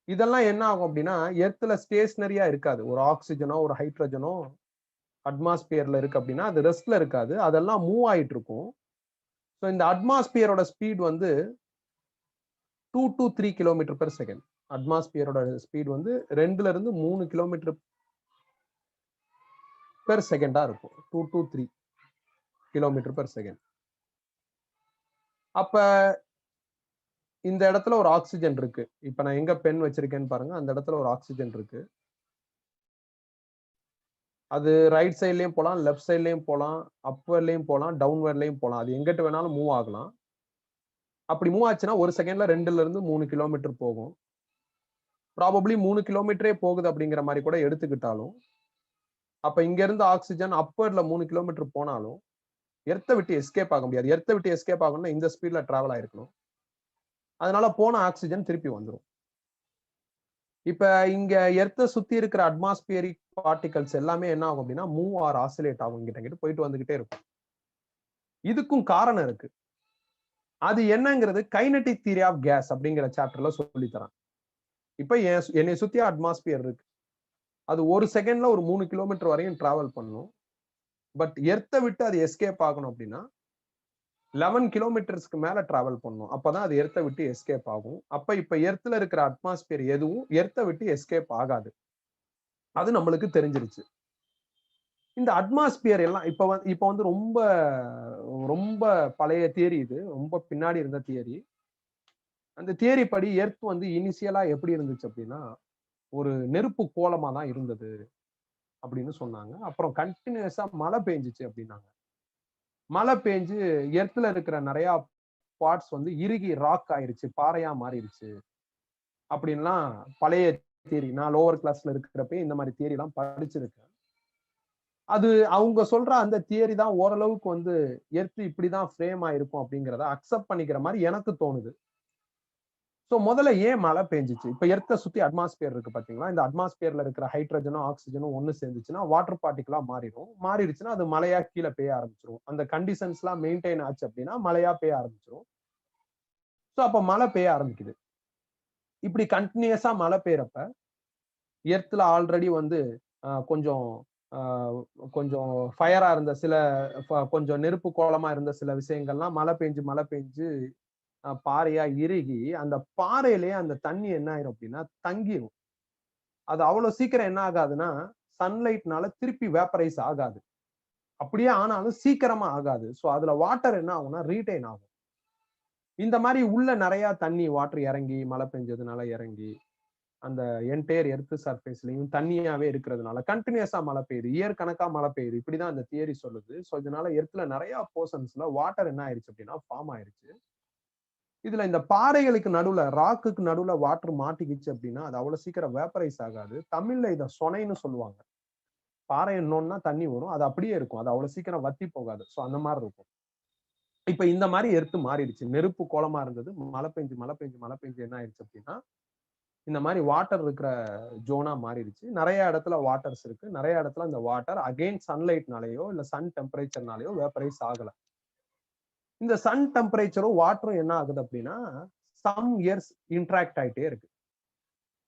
இதெல்லாம் என்ன ஆகும் அப்படின்னா எர்த்ல ஸ்டேஷனரியா இருக்காது. ஒரு ஆக்சிஜனோ ஒரு ஹைட்ரஜனோ அட்மாஸ்பியர்ல இருக்கு அப்படின்னா அது ரெஸ்ட்ல இருக்காது, அதெல்லாம் மூவ் ஆயிட்டு இருக்கும். ஸோ இந்த அட்மாஸ்பியரோட ஸ்பீட் வந்து 2 to 3 கிலோமீட்டர் பெர் செகண்ட். அட்மாஸ்பியரோட ஸ்பீட் வந்து 2ல இருந்து 3 கிலோமீட்டர் பெர் செகண்டா இருக்கும். 2 to 3 கிலோமீட்டர் பெர் செகண்ட். அப்ப இந்த இடத்துல ஒரு ஆக்சிஜன் இருக்கு. இப்ப நான் எங்க பென் வச்சிருக்கேன்னு பாருங்க. அந்த இடத்துல ஒரு ஆக்சிஜன் இருக்கு. அது ரைட் சைட்லயும் போலாம், லெஃப்ட் சைட்லயும் போலாம், அப்வர்ட்லயும் போலாம், டவுன்வர்ட்லயும் போலாம். அது எங்கிட்ட வேணாலும் மூவ் ஆகலாம். அப்படி மூவ் ஆச்சுன்னா ஒரு செகண்ட்ல 2ல இருந்து 3 கிலோமீட்டர் போகும். ப்ராபப்ளி 3 கிலோமீட்டரே போகுது அப்படிங்கிற மாதிரி கூட எடுத்துக்கிட்டாலும், அப்ப இங்க இருந்து ஆக்சிஜன் அப்வர்ட்ல 3 கிலோமீட்டர் போனாலும் எர்த்த விட்டு எஸ்கேப் ஆக முடியாது. எர்த்த விட்டு எஸ்கேப் ஆகணும்னா இந்த ஸ்பீட்ல டிராவல் ஆயிருக்கணும். அதனால போன ஆக்சிஜன் திருப்பி வந்துடும். இப்ப இங்க எர்த்த சுத்தி இருக்கிற அட்மாஸ்பியரிக் பார்ட்டிகல்ஸ் எல்லாமே என்ன ஆகும் அப்படின்னா மூவ் ஆர் ஆசிலேட் ஆகும், கிட்ட போயிட்டு வந்துகிட்டே இருக்கும். இதுக்கும் காரணம் இருக்கு. அது என்னங்கிறது கைனடிக் தியரி ஆஃப் கேஸ் அப்படிங்கிற சாப்டர்ல சொல்லி தரேன். இப்ப என்னை சுத்தி அட்மாஸ்பியர் இருக்கு. அது ஒரு செகண்ட்ல ஒரு 3 கிலோமீட்டர் வரையும் டிராவல் பண்ணும். பட் எர்த்த விட்டு அது எஸ்கேப் ஆகணும் அப்படின்னா 11 கிலோமீட்டர்ஸ்க்கு மேல டிராவல் பண்ணும். அப்பதான் அது எர்த்த விட்டு எஸ்கேப் ஆகும். அப்ப இப்ப எர்த்ல இருக்கிற அட்மாஸ்பியர் எதுவும் எர்த்த விட்டு எஸ்கேப் ஆகாது. அது நம்மளுக்கு தெரிஞ்சிருச்சு. இந்த அட்மாஸ்பியர் எல்லாம் இப்ப வந்து ரொம்ப ரொம்ப பழைய தியரி. இது ரொம்ப பின்னாடி இருந்த தியரி. அந்த தியரி படி எர்த் வந்து இனிஷியலா எப்படி இருந்துச்சு அப்படின்னா ஒரு நெருப்பு கோலமா தான் இருந்தது அப்படின்னு சொன்னாங்க. அப்புறம் கண்டினியூஸா மழை பெஞ்சிச்சு அப்படின்னாங்க. மழை பெஞ்சு எர்த்ல இருக்கிற நிறைய குவார்ட்ஸ் வந்து இறுகி ராக் ஆயிருச்சு, பாறையா மாறிடுச்சு அப்படின்லாம் பழைய தியரி. நான் லோவர் கிளாஸ்ல இருக்கிறப்ப இந்த மாதிரி தியரி எல்லாம் படிச்சிருக்கேன். அது அவங்க சொல்ற அந்த தியரி தான் ஓரளவுக்கு வந்து எர்த் இப்படிதான் ஃப்ரேம் ஆயிருக்கும் அப்படிங்கிறத அக்செப்ட் பண்ணிக்கிற மாதிரி எனக்கு தோணுது. சோ முதல்ல ஏன் மழை பெஞ்சிச்சு? இப்ப எர்த்த சுத்தி அட்மாஸ்பியர் இருக்கு பாத்தீங்களா? இந்த அட்மாஸ்பியர்ல இருக்கிற ஹைட்ரஜனும் ஆக்சிஜனும் ஒண்ணு சேர்ந்துச்சுன்னா வாட்டர் பார்ட்டிகளா மாறிடும். மாறிடுச்சுன்னா அது மழையா கீழே பெய்ய ஆரம்பிச்சிரும். அந்த கண்டிஷன்ஸ் எல்லாம் மெயின்டைன் ஆச்சு அப்படின்னா மழையா பெய்ய ஆரம்பிச்சிரும். சோ அப்ப மழை பெய்ய ஆரம்பிக்குது. இப்படி கண்டினியூஸா மழை பெய்யறப்ப எர்த்ல ஆல்ரெடி வந்து கொஞ்சம் கொஞ்சம் ஃபயரா இருந்த சில கொஞ்சம் நெருப்பு கோலமா இருந்த சில விஷயங்கள்லாம் மழை பெஞ்சு பாறையா இறுகி அந்த பாறையிலேயே அந்த தண்ணி என்ன ஆயிரும் அப்படின்னா தங்கிரும். அது அவ்வளவு சீக்கிரம் என்ன ஆகாதுன்னா சன்லைட்னால திருப்பி வேப்பரைஸ் ஆகாது. அப்படியே ஆனாலும் சீக்கிரமா ஆகாது. சோ அதுல வாட்டர் என்ன ஆகும்னா ரீடைன் ஆகும். இந்த மாதிரி உள்ள நிறைய தண்ணி வாட்டர் இறங்கி மழை பெஞ்சதுனால இறங்கி அந்த என்டையர் எர்த் சர்ஃபேஸ்லயும் தண்ணியாவே இருக்கிறதுனால கண்டினியூஸா மழை பெய்யுது, இயர் கணக்கா மழை பெய்யுது. இப்படிதான் அந்த தியரி சொல்லுது. சோ இதனால எர்த்ல நிறைய போர்ஷன்ஸ்ல வாட்டர் என்ன ஆயிருச்சு அப்படின்னா ஃபார்ம் ஆயிருச்சு. இதுல இந்த பாறைகளுக்கு நடுவுல ராக்குக்கு நடுவுல வாட்டர் மாட்டிக்கிச்சு அப்படின்னா அது அவ்வளவு சீக்கிரம் வேப்பரைஸ் ஆகாது. தமிழ்ல இத சொனைன்னு சொல்லுவாங்க. பாறை என்னன்னா தண்ணி வரும், அது அப்படியே இருக்கும். அது அவ்வளவு சீக்கிரம் வத்தி போகாது. சோ அந்த மாதிரி இருக்கும். இப்ப இந்த மாதிரி எர்த்து மாறிடுச்சு. நெருப்பு கோலமா இருந்தது, மழை பெஞ்சு என்ன ஆயிடுச்சு அப்படின்னா இந்த மாதிரி வாட்டர் இருக்கிற ஜோனா மாறிடுச்சு. நிறைய இடத்துல வாட்டர்ஸ் இருக்கு. நிறைய இடத்துல அந்த வாட்டர் அகைன் சன்லைட்னாலயோ இல்ல சன் டெம்பரேச்சர்னாலயோ வேப்பரைஸ் ஆகல. இந்த சன் டெம்பரேச்சரும் வாட்டரும் என்ன ஆகுது அப்படின்னா சம் இயர்ஸ் இன்ட்ராக்ட் ஆயிட்டே இருக்கு.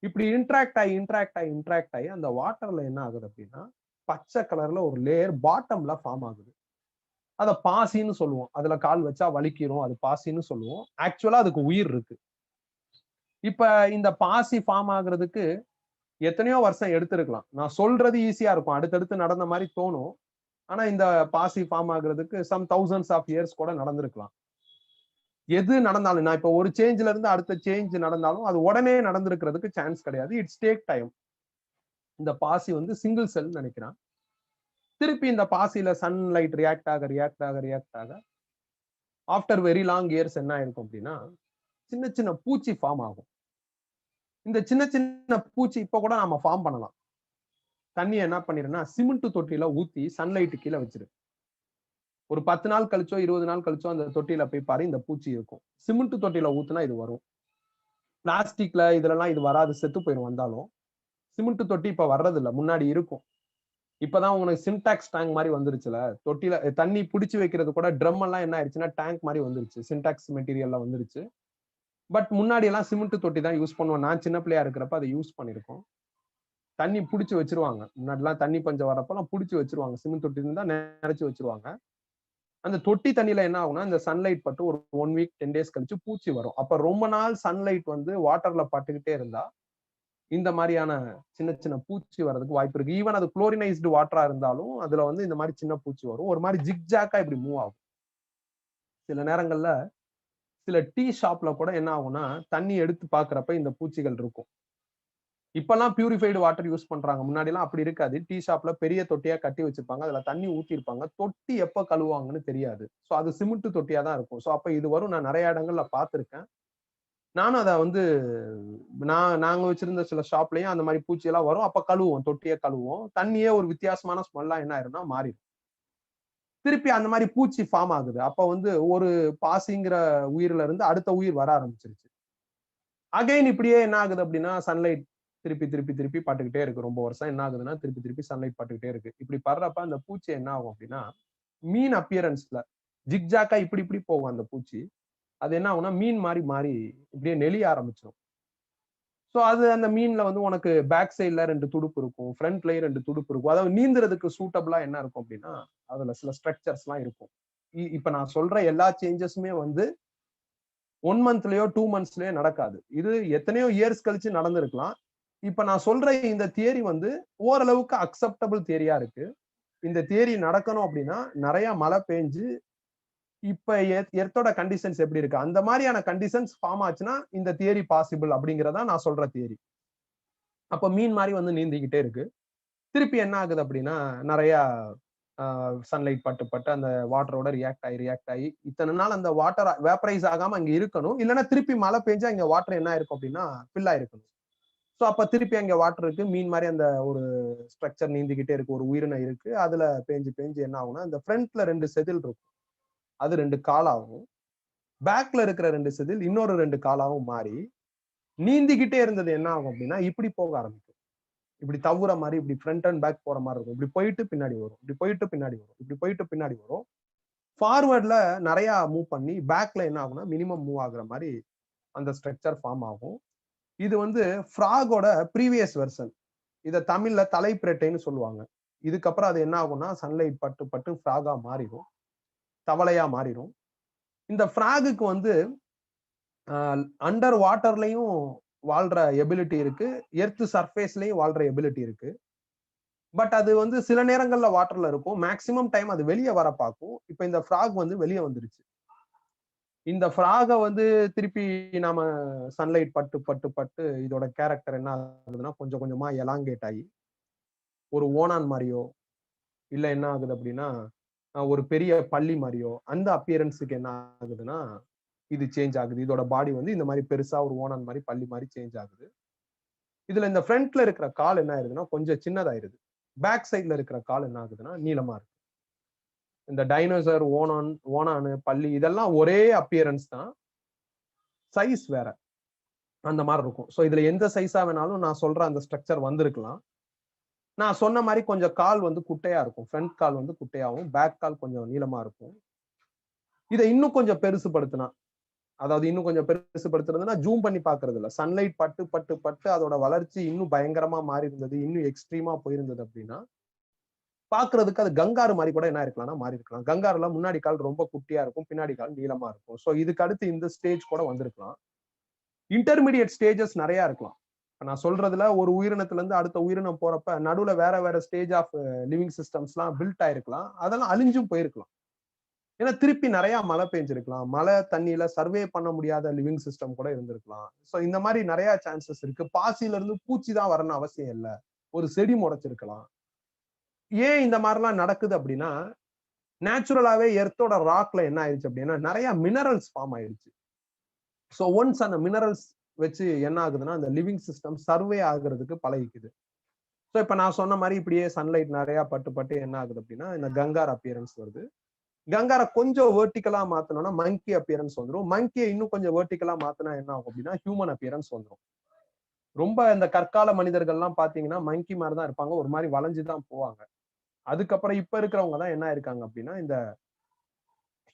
இப்படி இன்ட்ராக்ட் ஆகி அந்த வாட்டர்ல என்ன ஆகுது அப்படின்னா பச்சை கலர்ல ஒரு லேயர் பாட்டம்ல ஃபார்ம் ஆகுது. அத பாசின்னு சொல்லுவோம். அதுல கால் வச்சா வலிக்கிறோம், அது பாசின்னு சொல்லுவோம். ஆக்சுவலா அதுக்கு உயிர் இருக்கு. இப்ப இந்த பாசி ஃபார்ம் ஆகுறதுக்கு எத்தனையோ வருஷம் எடுத்திருக்கலாம். நான் சொல்றது ஈஸியா இருக்கும், அடுத்தடுத்து நடந்த மாதிரி தோணும். ஆனா இந்த பாசி ஃபார்ம் ஆகுறதுக்கு சம் thousands ஆஃப் இயர்ஸ் கூட நடந்திருக்கலாம். எது நடந்தாலும் நான் இப்ப ஒரு சேஞ்ச்ல இருந்து அடுத்த சேஞ்ச் நடந்தாலும் அது உடனே நடந்திருக்கிறதுக்கு சான்ஸ் கிடையாது. It's take time. இந்த பாசி வந்து சிங்கிள் செல் நினைக்கிறான். திருப்பி இந்த பாசியில சன்லைட் ரியாக்ட் ஆக ஆஃப்டர் வெரி லாங் இயர்ஸ் என்ன ஆயிருக்கும் அப்படின்னா சின்ன சின்ன பூச்சி ஃபார்ம் ஆகும். இந்த சின்ன சின்ன பூச்சி இப்ப கூட நாம ஃபார்ம் பண்ணலாம். தண்ணி என்ன பண்ணிருன்னா சிமெண்ட் தொட்டியில ஊத்தி சன்லைட் கீழே வச்சிரு. ஒரு 10 நாள் கழிச்சோ 20 நாள் கழிச்சோ அந்த தொட்டியில போய் பாரு, இந்த பூச்சி இருக்கும். சிமெண்ட் தொட்டியில ஊத்துனா இது வரும். பிளாஸ்டிக்ல இதுலலாம் இது வராது, செத்து போயிடும் வந்தாலும். சிமெண்ட் தொட்டி இப்ப வர்றது இல்ல, முன்னாடி இருக்கும். இப்பதான் உங்களுக்கு சின்டாக்ஸ் டேங்க் மாதிரி வந்துருச்சுல, தொட்டியில தண்ணி பிடிச்சு வைக்கிறது கூட ட்ரம் எல்லாம் என்ன ஆயிடுச்சுன்னா டேங்க் மாதிரி வந்துருச்சு, சின்டாக்ஸ் மெட்டீரியல்ல வந்துருச்சு. பட் முன்னாடி எல்லாம் சிமெண்ட் தொட்டி தான் யூஸ் பண்ணுவோம். நான் சின்ன பிள்ளையா இருக்கிறப்ப அதை யூஸ் பண்ணிருக்கோம். தண்ணி புடிச்சு வச்சிருவாங்க. முன்னாடிலாம் தண்ணி பஞ்சம் வரப்பெல்லாம் புடிச்சு வச்சிருவாங்க. சிமெண்ட் தொட்டி இருந்தா நிறைச்சு வச்சிருவாங்க. அந்த தொட்டி தண்ணியில என்ன ஆகும்னா இந்த சன்லைட் பட்டு ஒரு 1 வீக் 10 டேஸ் கழிச்சு பூச்சி வரும். அப்ப ரொம்ப நாள் சன்லைட் வந்து வாட்டர்ல பட்டுக்கிட்டே இருந்தா இந்த மாதிரியான சின்ன சின்ன பூச்சி வர்றதுக்கு வாய்ப்பு இருக்கு. ஈவன் அது குளோரினைஸ்டு வாட்டரா இருந்தாலும் அதுல வந்து இந்த மாதிரி சின்ன பூச்சி வரும். ஒரு மாதிரி ஜிக்ஜாக்கா இப்படி மூவ் ஆகும். சில நேரங்கள்ல சில டீ ஷாப்ல கூட என்ன ஆகும்னா தண்ணி எடுத்து பாக்குறப்ப இந்த பூச்சிகள் இருக்கும். இப்பெல்லாம் பியூரிஃபைடு வாட்டர் யூஸ் பண்றாங்க. முன்னாடி எல்லாம் அப்படி இருக்காது. டீ ஷாப்ல பெரிய தொட்டியா கட்டி வச்சிருப்பாங்க. அதுல தண்ணி ஊத்தி இருப்பாங்க. தொட்டி எப்ப கழுவாங்கன்னு தெரியாது. சோ அது சிமெண்ட் தொட்டியா தான் இருக்கும். சோ அப்ப இது வரும். நான் நிறைய இடங்கள்ல பார்த்திருக்கேன். நானும் அத வந்து நாங்க வச்சிருந்த சில ஷாப்லயும் அந்த மாதிரி பூச்சி எல்லாம் வரும். அப்ப கழுவுவோம், தொட்டியை கழுவுவோம். தண்ணியே ஒரு வித்தியாசமான ஸ்மெல்லா என்ன ஆயிரும்னா மாறிடும். திருப்பி அந்த மாதிரி பூச்சி ஃபார்ம் ஆகுது. அப்ப வந்து ஒரு பாசிங்கிற உயிரில இருந்து அடுத்த உயிர் வர ஆரம்பிச்சிருச்சு. அகைன் இப்படியே என்ன ஆகுது அப்படின்னா சன்லைட் திருப்பி பட்டுக்கிட்டே இருக்கு. ரொம்ப வருஷம் என்ன ஆகுதுன்னா திருப்பி சன்லைட் பட்டுக்கிட்டே இருக்கு. இப்படி படுறப்ப அந்த பூச்சி என்ன ஆகும் அப்படின்னா மீன் அப்பியரன்ஸ்ல ஜிக்ஜாக்கா இப்படி போகும் அந்த பூச்சி. அது என்ன ஆகும்னா மீன் மாறி இப்படியே நெளிய ஆரம்பிச்சிடும். சோ அது அந்த மீன்ல வந்து உனக்கு பேக் சைட்ல 2 துடுப்பு இருக்கும், ஃப்ரண்ட்லயும் 2 துடுப்பு இருக்கும். அதாவது நீந்துறதுக்கு சூட்டபிளா என்ன இருக்கும் அப்படின்னா அதுல சில ஸ்ட்ரக்சர்ஸ் எல்லாம் இருக்கும். இப்ப நான் சொல்ற எல்லா சேஞ்சஸுமே வந்து 1 மந்த்லயோ 2 மந்த்ஸ்லயோ நடக்காது. இது எத்தனையோ இயர்ஸ் கழிச்சு நடந்திருக்கலாம். இப்ப நான் சொல்ற இந்த தியரி வந்து ஓரளவுக்கு அக்செப்டபிள் தியரியா இருக்கு. இந்த தியரி நடக்கணும் அப்படின்னா நிறைய மழை பெஞ்சு இப்ப எர்த்தோட கண்டிஷன்ஸ் எப்படி இருக்கு அந்த மாதிரியான கண்டிஷன்ஸ் ஃபார்ம் ஆச்சுன்னா இந்த தியரி பாசிபிள் அப்படிங்கறதா நான் சொல்ற தியரி. அப்ப மீன் மாதிரி வந்து நீந்திக்கிட்டே இருக்கு. திருப்பி என்ன ஆகுது அப்படின்னா நிறைய சன்லைட் பட்டு அந்த வாட்டரோட ரியாக்ட் ஆகி இத்தனை நாள் அந்த வாட்டர் வேப்பரைஸ் ஆகாம அங்க இருக்கணும். இல்லைன்னா திருப்பி மழை பெஞ்சா அங்க வாட்டர் என்ன இருக்கும் அப்படின்னா ஃபில் ஆயிருக்கணும். ஸோ அப்ப திருப்பி அங்க வாட்டர் இருக்கு, மீன் மாதிரி அந்த ஒரு ஸ்ட்ரக்சர் நீந்திக்கிட்டே இருக்கு, ஒரு உயிரினம் இருக்கு. அதுல பேஞ்சு என்ன ஆகும்னா இந்த ஃப்ரண்ட்ல 2 செதில் இருக்கும், அது 2 காலாகும். பேக்ல இருக்கிற 2 செதில் இன்னொரு 2 காலாவும் மாறி நீந்திக்கிட்டே இருந்தது என்ன ஆகும் அப்படின்னா இப்படி போக ஆரம்பிக்கும். இப்படி தவுற மாதிரி இப்படி ஃப்ரண்ட் அண்ட் பேக் போற மாதிரி இருக்கும். இப்படி போயிட்டு பின்னாடி வரும், இப்படி போயிட்டு பின்னாடி வரும், இப்படி போயிட்டு பின்னாடி வரும். ஃபார்வர்ட்ல நிறைய மூவ் பண்ணி பேக்ல என்ன ஆகும்னா மினிமம் மூவ் ஆகுற மாதிரி அந்த ஸ்ட்ரக்சர் ஃபார்ம் ஆகும். இது வந்து ஃப்ராகோட ப்ரீவியஸ் வெர்ஷன். இத தமிழ்ல தலைப்பிரட்டைன்னு சொல்லுவாங்க. இதுக்கப்புறம் அது என்ன ஆகும்னா சன்லைட் பட்டு ஃப்ராகா மாறிடும், தவளையா மாறிடும். இந்த ஃப்ராகுக்கு வந்து அண்டர் வாட்டர்லயும் வாழ்ற எபிலிட்டி இருக்கு, எர்த் சர்ஃபேஸ்லயும் வாழ்ற எபிலிட்டி இருக்கு. பட் அது வந்து சில நேரங்கள்ல வாட்டர்ல இருக்கும், மேக்சிமம் டைம் அது வெளியே வர பார்க்கும். இப்ப இந்த ஃப்ராக் வந்து வெளியே வந்துருச்சு. இந்த ஃப்ராக வந்து திருப்பி நாம சன்லைட் பட்டு இதோட கேரக்டர் என்ன ஆகுதுன்னா கொஞ்சம் கொஞ்சமா எலாங்கேட் ஆகி ஒரு ஓனான் மாதிரியோ இல்ல என்ன ஆகுது அப்படின்னா ஒரு பெரிய பள்ளி மாதிரியோ அந்த அப்பியரன்ஸுக்கு என்ன ஆகுதுன்னா இது சேஞ்ச் ஆகுது. இதோட பாடி வந்து இந்த மாதிரி பெருசா ஒரு ஓனான் மாதிரி பள்ளி மாதிரி சேஞ்ச் ஆகுது. இதுல இந்த ஃப்ரண்ட்ல இருக்கிற கால் என்ன ஆயிருதுன்னா கொஞ்சம் சின்னதாயிருது. பேக் சைட்ல இருக்கிற கால் என்ன ஆகுதுன்னா நீளமா இருக்கு. இந்த டைனோசர், ஓனானு, பள்ளி இதெல்லாம் ஒரே அப்பியரன்ஸ் தான், சைஸ் வேற அந்த மாதிரி இருக்கும். ஸோ இதுல எந்த சைஸா வேணாலும் நான் சொல்ற அந்த ஸ்ட்ரக்சர் வந்திருக்கலாம். நான் சொன்ன மாதிரி கொஞ்சம் கால் வந்து குட்டையா இருக்கும். ஃப்ரண்ட் கால் வந்து குட்டையாவும், பேக் கால் கொஞ்சம் நீளமா இருக்கும். இதை இன்னும் கொஞ்சம் பெருசுபடுத்தினா, அதாவது இன்னும் கொஞ்சம் பெருசுபடுத்துறதுன்னா ஜூம் பண்ணி பாக்குறது இல்ல, சன்லைட் பட்டு அதோட வளர்ச்சி இன்னும் பயங்கரமா மாறி இருந்தது, இன்னும் எக்ஸ்ட்ரீமா போயிருந்தது அப்படின்னா பாக்குறதுக்கு அது கங்காரு மாதிரி கூட என்ன இருக்கலாம்னா மாறி இருக்கலாம். கங்காருல முன்னாடி கால் ரொம்ப குட்டியா இருக்கும், பின்னாடி கால் நீளமா இருக்கும். ஸோ இதுக்கு அடுத்து இந்த ஸ்டேஜ் கூட வந்திருக்கலாம். இன்டர்மீடியட் ஸ்டேஜஸ் நிறைய இருக்கலாம். நான் சொல்றதுல ஒரு உயிரினத்துல இருந்து அடுத்த உயிரினம் போறப்ப நடுவுல வேற ஸ்டேஜ் ஆஃப் லிவிங் சிஸ்டம்ஸ் எல்லாம் பில்ட் ஆயிருக்கலாம், அதெல்லாம் அழிஞ்சும் போயிருக்கலாம். ஏன்னா திருப்பி நிறைய மழை பெஞ்சிருக்கலாம், மழை தண்ணியில சர்வே பண்ண முடியாத லிவிங் சிஸ்டம் கூட இருந்திருக்கலாம். ஸோ இந்த மாதிரி நிறைய சான்சஸ் இருக்கு. பாசியில இருந்து பூச்சி தான் வரணும் அவசியம் இல்லை, ஒரு செடி முளைச்சிருக்கலாம். ஏன் இந்த மாதிரிலாம் நடக்குது அப்படின்னா நேச்சுரலாவே எர்த்தோட ராக்ல என்ன ஆயிடுச்சு அப்படின்னா நிறைய மினரல்ஸ் ஃபார்ம் ஆயிடுச்சு. ஸோ ஒன்ஸ் அந்த மினரல்ஸ் வச்சு என்ன ஆகுதுன்னா அந்த லிவிங் சிஸ்டம் சர்வே ஆகுறதுக்கு பழகிக்குது. ஸோ இப்ப நான் சொன்ன மாதிரி இப்படியே சன்லைட் நிறைய பட்டு என்ன ஆகுது அப்படின்னா இந்த கங்கார் அப்பியரன்ஸ் வருது. கங்காரை கொஞ்சம் வெர்டிகலா மாத்தணும்னா மங்கி அப்பியரன்ஸ் வந்துடும். மங்கியை இன்னும் கொஞ்சம் வெர்டிகலா மாத்தினா என்ன ஆகும் அப்படின்னா ஹியூமன் அப்பியரன்ஸ் வந்துடும். ரொம்ப இந்த கற்கால மனிதர்கள்லாம் பாத்தீங்கன்னா மங்கி மாதிரி தான் இருப்பாங்க, ஒரு மாதிரி வளைஞ்சுதான் போவாங்க. அதுக்கப்புறம் இப்ப இருக்கிறவங்க தான் என்ன இருக்காங்க அப்படின்னா இந்த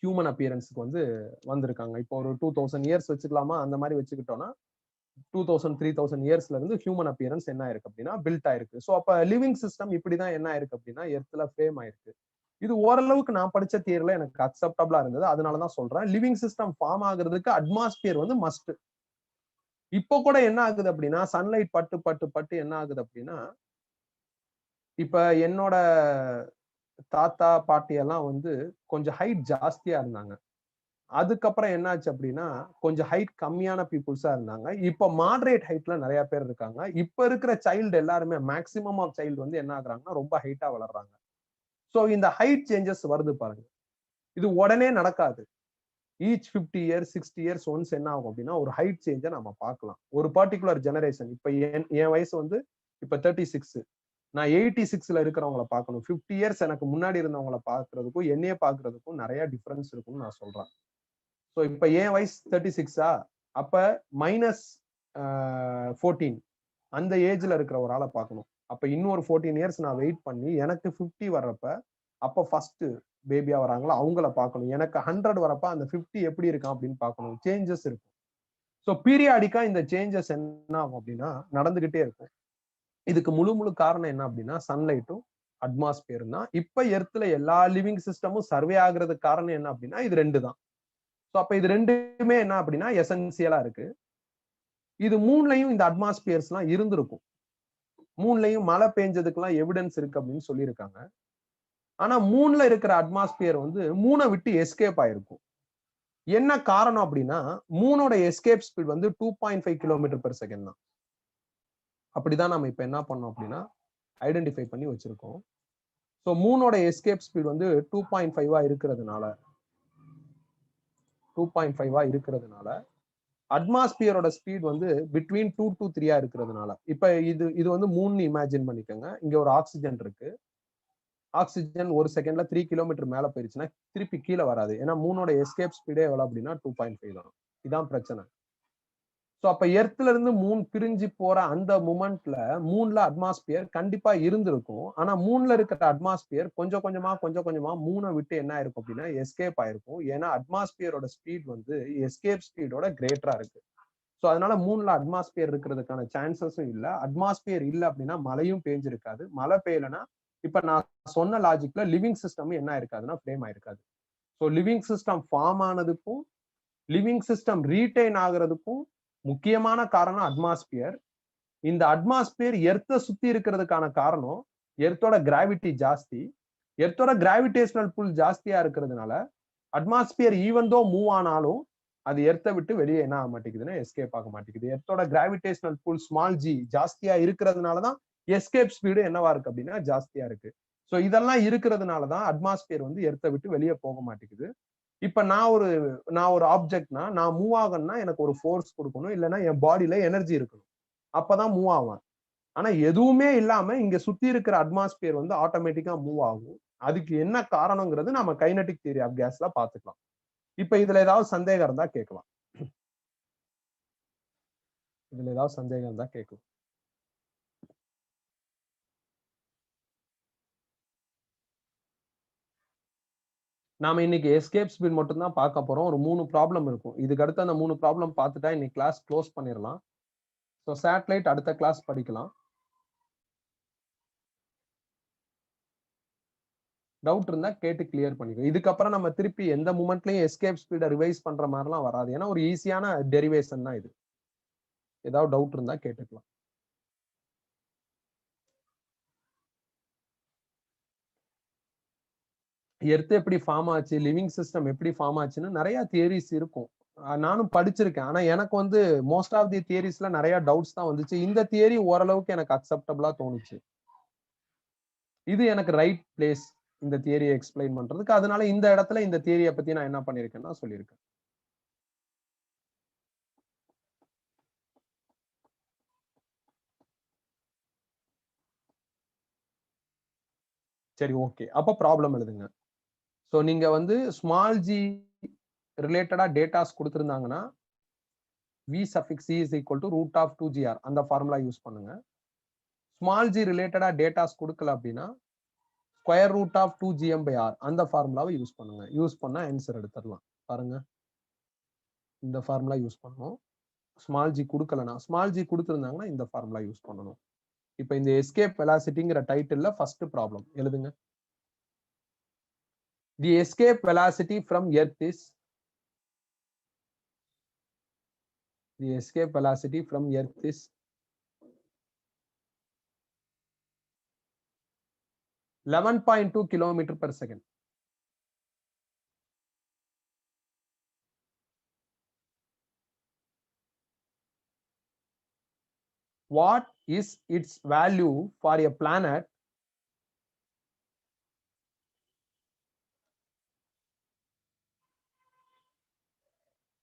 ஹியூமன் அப்பியரன்ஸ்க்கு வந்து வந்திருக்காங்க. இப்போ ஒரு 2000 இயர்ஸ் வச்சுக்கலாமா, அந்த மாதிரி வச்சுக்கிட்டோம்னா 2000 3000 இயர்ஸ்ல இருந்து ஹியூமன் அப்பியரன்ஸ் என்ன ஆயிருக்கு அப்படின்னா பில்ட் ஆயிருக்கு. ஸோ அப்ப லிவிங் சிஸ்டம் இப்படிதான் என்ன ஆயிருக்கு அப்படின்னா எர்த்ல ஃப்ரேம் ஆயிருக்கு. இது ஓரளவுக்கு நான் படிச்ச தியரில எனக்கு அக்செப்டபிளா இருந்தது, அதனாலதான் சொல்றேன். லிவிங் சிஸ்டம் ஃபார்ம் ஆகுறதுக்கு அட்மாஸ்பியர் வந்து மஸ்ட். இப்போ கூட என்ன ஆகுது அப்படின்னா சன்லைட் பட்டு என்ன ஆகுது அப்படின்னா இப்ப என்னோட தாத்தா பாட்டி எல்லாம் வந்து கொஞ்சம் ஹைட் ஜாஸ்தியா இருந்தாங்க. அதுக்கப்புறம் என்னாச்சு அப்படின்னா கொஞ்சம் ஹைட் கம்மியான பீப்புள்ஸா இருந்தாங்க. இப்ப மாடரேட் ஹைட்ல நிறைய பேர் இருக்காங்க. இப்ப இருக்கிற சைல்டு எல்லாருமே மேக்சிமம் ஆஃப் சைல்டு வந்து என்ன ஆகுறாங்கன்னா ரொம்ப ஹைட்டா வளர்றாங்க. சோ இந்த ஹைட் சேஞ்சஸ் வருது பாருங்க, இது உடனே நடக்காது. ஈச் 50 இயர்ஸ் 60 இயர்ஸ் ஒன்ஸ் என்ன ஆகும் அப்படின்னா ஒரு ஹைட் சேஞ்சை நம்ம பார்க்கலாம். ஒரு பர்டிகுலர் ஜெனரேஷன், இப்ப என் வயசு வந்து இப்ப 36, நான் 86ல இருக்கிறவங்களை பார்க்கணும். 50 இயர்ஸ் எனக்கு முன்னாடி இருந்தவங்களை பார்க்கறதுக்கும் என்னைய பார்க்கறதுக்கும் நிறைய டிஃபரன்ஸ் இருக்குன்னு நான் சொல்றேன். ஸோ இப்ப என் வயசு 36ஆ, அப்ப -14 அந்த ஏஜ்ல இருக்கிற ஒரு ஆளை பார்க்கணும். அப்ப இன்னொரு 14 இயர்ஸ் நான் வெயிட் பண்ணி எனக்கு 50 வர்றப்ப அப்ப ஃபர்ஸ்ட் பேபியா வராங்களா அவங்கள பார்க்கணும். எனக்கு 100 வரப்ப அந்த 50 எப்படி இருக்கான் அப்படின்னு பார்க்கணும். சேஞ்சஸ் இருக்கும். ஸோ பீரியாடிக்கா இந்த சேஞ்சஸ் என்ன ஆகும் அப்படின்னா நடந்துகிட்டே இருக்கும். இதுக்கு முழு காரணம் என்ன அப்படின்னா சன்லைட்டும் அட்மாஸ்பியரும் தான். இப்ப எர்த்ல எல்லா லிவிங் சிஸ்டமும் சர்வே ஆகுறதுக்கு காரணம் என்ன அப்படின்னா இது 2 தான். ஸோ அப்ப இது 2மே என்ன அப்படின்னா எசென்சியலா இருக்கு. இது 3லயும் இந்த அட்மாஸ்பியர்ஸ் எல்லாம் இருந்திருக்கும். 3லயும் மழை பெஞ்சதுக்கெல்லாம் எவிடன்ஸ் இருக்கு அப்படின்னு சொல்லியிருக்காங்க. ஆனா 3ல இருக்கிற அட்மாஸ்பியர் வந்து 3 விட்டு எஸ்கேப் ஆயிருக்கும். என்ன காரணம் அப்படின்னா 3ஓட எஸ்கேப் ஸ்பீட் வந்து 2.5 km/s தான். அப்படிதான் நம்ம இப்ப என்ன பண்ணோம் அப்படின்னா ஐடென்டிஃபை பண்ணி வச்சிருக்கோம். ஸோ மூனோட எஸ்கேப் ஸ்பீட் வந்து 2.5 இருக்கிறதுனால 2.5 இருக்கிறதுனால அட்மாஸ்பியரோட ஸ்பீட் வந்து பிட்வீன் 2 to 3 இருக்கிறதுனால, இப்ப இது வந்து மூணு இமேஜின் பண்ணிக்கோங்க. இங்க ஒரு ஆக்சிஜன் இருக்கு. ஆக்சிஜன் ஒரு செகண்ட்ல 3 கிலோமீட்டர் மேல போயிருச்சுன்னா திருப்பி கீழே வராது. ஏன்னா மூனோட எஸ்கேப் ஸ்பீடே எவ்வளவு அப்படின்னா 2.5 தான். இதான் பிரச்சனை. சோ அப்ப எர்த்ல இருந்து மூன் பிரிஞ்சு போற அந்த மூமெண்ட்ல மூன்ல அட்மாஸ்பியர் கண்டிப்பா இருந்திருக்கும். ஆனா மூன்ல இருக்கிற அட்மாஸ்பியர் கொஞ்சம் கொஞ்சமா மூனை விட்டு என்ன ஆயிருக்கும் அப்படின்னா எஸ்கேப் ஆயிருக்கும். ஏன்னா அட்மாஸ்பியரோட ஸ்பீட் வந்து எஸ்கேப் ஸ்பீடோட கிரேட்டரா இருக்கு. சோ அதனால மூன்ல அட்மாஸ்பியர் இருக்கிறதுக்கான சான்சஸும் இல்ல. அட்மாஸ்பியர் இல்ல அப்படின்னா மழையும் பெய்ஞ்சிருக்காது. மழை பெய்யலன்னா இப்ப நான் சொன்ன லாஜிக்ல லிவிங் சிஸ்டம் என்ன ஆயிருக்காதுன்னா ஃப்ரேம் ஆயிருக்காது. சோ லிவிங் சிஸ்டம் ஃபார்ம் ஆனதுக்கும் லிவிங் சிஸ்டம் ரீடைன் ஆகுறதுக்கும் முக்கியமான காரணம் அட்மாஸ்பியர். இந்த அட்மாஸ்பியர் எர்த்த சுத்தி இருக்கிறதுக்கான காரணம் எர்த்தோட கிராவிட்டி ஜாஸ்தி. எர்த்தோட கிராவிடேஷனல் புல் ஜாஸ்தியா இருக்கிறதுனால அட்மாஸ்பியர் ஈவன் தோ மூவ் ஆனாலும் அது எர்த்த விட்டு வெளியே என்ன ஆக மாட்டேங்குதுன்னா எஸ்கேப் ஆக மாட்டேங்குது. எர்த்தோட கிராவிடேஷனல் புல் ஸ்மால் ஜி ஜாஸ்தியா இருக்கிறதுனாலதான் எஸ்கேப் ஸ்பீடு என்னவா இருக்கு அப்படின்னா ஜாஸ்தியா இருக்கு. சோ இதெல்லாம் இருக்கிறதுனாலதான் அட்மாஸ்பியர் வந்து எர்த்த விட்டு வெளியே போக மாட்டேங்குது. இப்ப நான் ஒரு ஆப்ஜெக்ட்னா நான் மூவ் ஆகணும்னா எனக்கு ஒரு ஃபோர்ஸ் கொடுக்கணும், இல்லைன்னா என் பாடியில எனர்ஜி இருக்கணும், அப்பதான் மூவ் ஆகும். ஆனா எதுவுமே இல்லாம இங்க சுத்தி இருக்கிற அட்மாஸ்பியர் வந்து ஆட்டோமேட்டிக்கா மூவ் ஆகும். அதுக்கு என்ன காரணங்கிறது நம்ம கைனடிக் தியரி ஆஃப் கேஸ்ல பாத்துக்கலாம். இப்ப இதுல ஏதாவது சந்தேகம் இருந்தா கேட்கலாம். இதுல ஏதாவது சந்தேகம் இருந்தா கேட்கலாம். நாம இன்னைக்கு எஸ்கேப் ஸ்பீட் மட்டும் தான் பார்க்க போறோம். ஒரு 3 ப்ராப்ளம் இருக்கும். இதுக்கு அடுத்து அந்த 3 ப்ராப்ளம் பார்த்துட்டா இன்னைக்கு கிளாஸ் க்ளோஸ் பண்ணிடலாம். ஸோ சேட்டலைட் அடுத்த கிளாஸ் படிக்கலாம். டவுட் இருந்தா கேட்டு கிளியர் பண்ணிக்கோ. இதுக்கப்புறம் நம்ம திருப்பி எந்த மூமெண்ட்லயும் எஸ்கேப் ஸ்பீட ரிவைஸ் பண்ற மாதிரிலாம் வராது. ஏன்னா ஒரு ஈஸியான டெரிவேஷன் தான் இது. ஏதாவது டவுட் இருந்தா கேட்டுக்கலாம். எர்த் எப்படி ஃபார்ம் ஆச்சு, லிவிங் சிஸ்டம் எப்படி ஃபார்ம் ஆச்சுன்னு நிறைய தியரிஸ் இருக்கும். நானும் படிச்சிருக்கேன். ஆனா எனக்கு வந்து மோஸ்ட் ஆஃப் தி தியரிஸ்ல நிறைய டவுட்ஸ் தான் வந்துச்சு. இந்த தியரி ஓரளவுக்கு எனக்கு அக்செப்டபிளா தோணுச்சு. இது எனக்கு ரைட் பிளேஸ் இந்த தியரியை எக்ஸ்பிளைன் பண்றதுக்கு. அதனால இந்த இடத்துல இந்த தியரியை பத்தி நான் என்ன பண்ணிருக்கேன்னா சொல்லியிருக்கேன். சரி, ஓகே. அப்ப ப்ராப்ளம் எழுதுங்க. சோ நீங்க வந்து ஸ்மால் ஜி ரிலேட்டடா datas கொடுத்திருந்தாங்கன்னா v suffix c is equal to root of 2gr அந்த ஃபார்முலா யூஸ் பண்ணுங்க. ஸ்மால் ஜி ரிலேட்டடா டேட்டாஸ் கொடுக்கல அப்படின்னா square root of 2gm by r அந்த ஃபார்முலாவை யூஸ் பண்ணுங்க. யூஸ் பண்ணா ஆன்சர் எடுத்துடலாம். பாருங்க, இந்த ஃபார்முலா யூஸ் பண்ணணும். ஸ்மால் ஜி கொடுக்கலனா, ஸ்மால் ஜி கொடுத்திருந்தாங்கன்னா இந்த ஃபார்முலா யூஸ் பண்ணணும். இப்ப இந்த எஸ்கேப் வெலாசிட்டிங்கிற டைட்டில்ல ஃபர்ஸ்ட் ப்ராப்ளம் எழுதுங்க. The escape velocity from earth is the escape velocity from earth is 11.2 kilometer per second. What is its value for a planet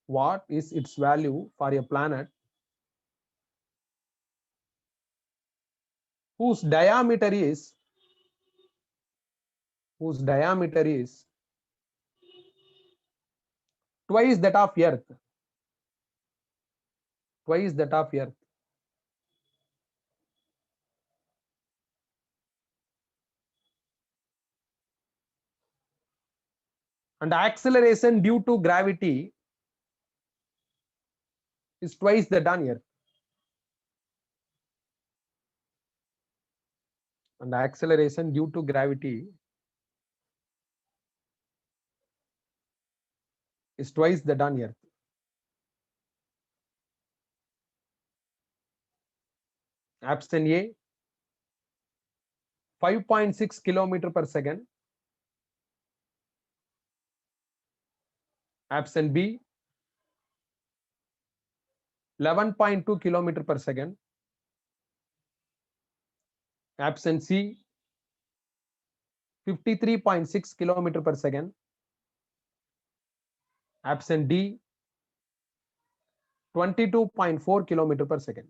what is its value for a planet whose diameter is twice that of earth, and acceleration due to gravity is twice that on earth, and acceleration due to gravity is twice that on earth. Option A 5.6 kilometer per second. Option B 11.2 kilometer per second. Option C 53.6 kilometer per second. Option D, 22.4 kilometer per second.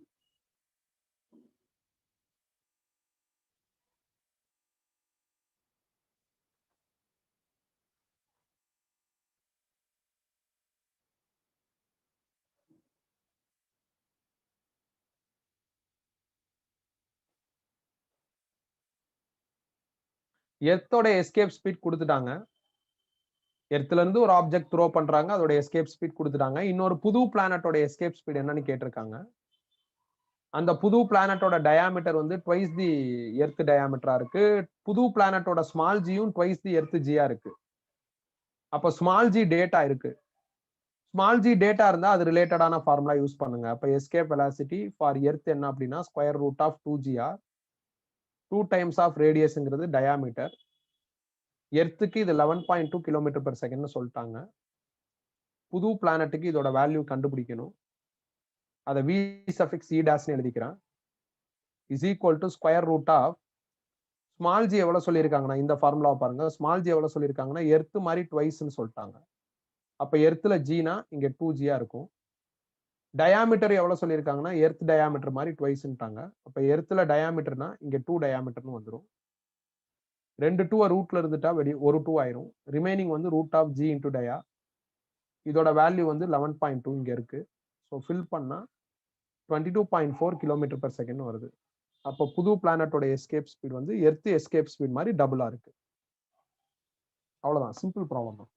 எர்த்தோட escape speed கொடுத்துட்டாங்க. எர்த்ல இருந்து ஒரு object throw பண்றாங்க, அதோட escape speed கொடுத்துட்டாங்க. இன்னொரு புது பிளானட்டோட எஸ்கேப் ஸ்பீட் என்னன்னு கேட்டிருக்காங்க. அந்த புது பிளானட்டோட டயாமீட்டர் வந்து ட்வைஸ் தி எர்த் டயாமீட்டரா இருக்கு. புது பிளானட்டோட ஸ்மால் ஜியும் ட்வைஸ் தி எர்த் ஜியா இருக்கு. அப்ப ஸ்மால் ஜி டேட்டா இருக்கு. ஸ்மால் ஜி டேட்டா இருந்தா அது ரிலேட்டடான ஃபார்முலா யூஸ் பண்ணுங்க. அப்ப எஸ்கேப் வெலாசிட்டி ஃபார் எர்த் என்ன அப்படின்னா square root of 2gr 2 times of ரேடியஸ்ங்கிறது டயாமீட்டர். எர்த்துக்கு இது 11.2 கிலோமீட்டர் பெர் செகண்ட்னு சொல்லிட்டாங்க. புது பிளானட்டுக்கு இதோட வேல்யூ கண்டுபிடிக்கணும். அதை v சஃபிக்ஸ் e டாஷ்னு எழுதிக்கிறேன். Is equal to square root of small G எவ்வளவு சொல்லியிருக்காங்கன்னா இந்த ஃபார்முலாவை பாருங்க. ஸ்மால் ஜி எவ்வளவு சொல்லியிருக்காங்கன்னா எர்த் மாதிரி ட்வைஸ்ன்னு சொல்லிட்டாங்க. அப்ப எர்த்ல ஜினா இங்க 2gயா இருக்கும். டயாமீட்டர் எவ்வளவு சொல்லியிருக்காங்கன்னா எர்த் டயாமீட்டர் மாதிரி ட்வைஸ்ன்ட்டாங்க. அப்ப எர்த்ல டயாமீட்டர்னா இங்க 2 டயாமீட்டர்னு வந்துடும். 2 2 ரூட்ல இருந்துட்டா ஒரு 2 ஆயிரும். ரிமைனிங் வந்து ரூட் ஆஃப் ஜி இன்டூ டயா. இதோட வேல்யூ வந்து 11.2 இங்க இருக்கு. ஸோ ஃபில் பண்ணா 22.4 கிலோமீட்டர் பெர் செகண்ட் வருது. அப்போ புது பிளானட்டோட எஸ்கேப் ஸ்பீட் வந்து எர்த் எஸ்கேப் ஸ்பீட் மாதிரி டபுளா இருக்கு. அவ்வளவுதான், சிம்பிள் ப்ராப்ளம் தான்.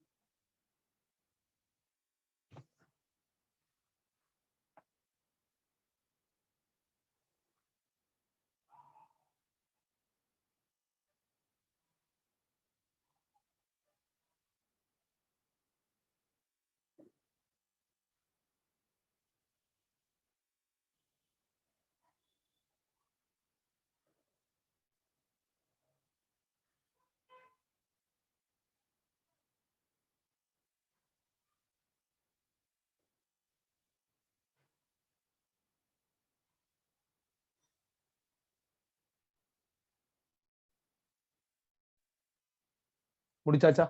முடிச்சாச்சா?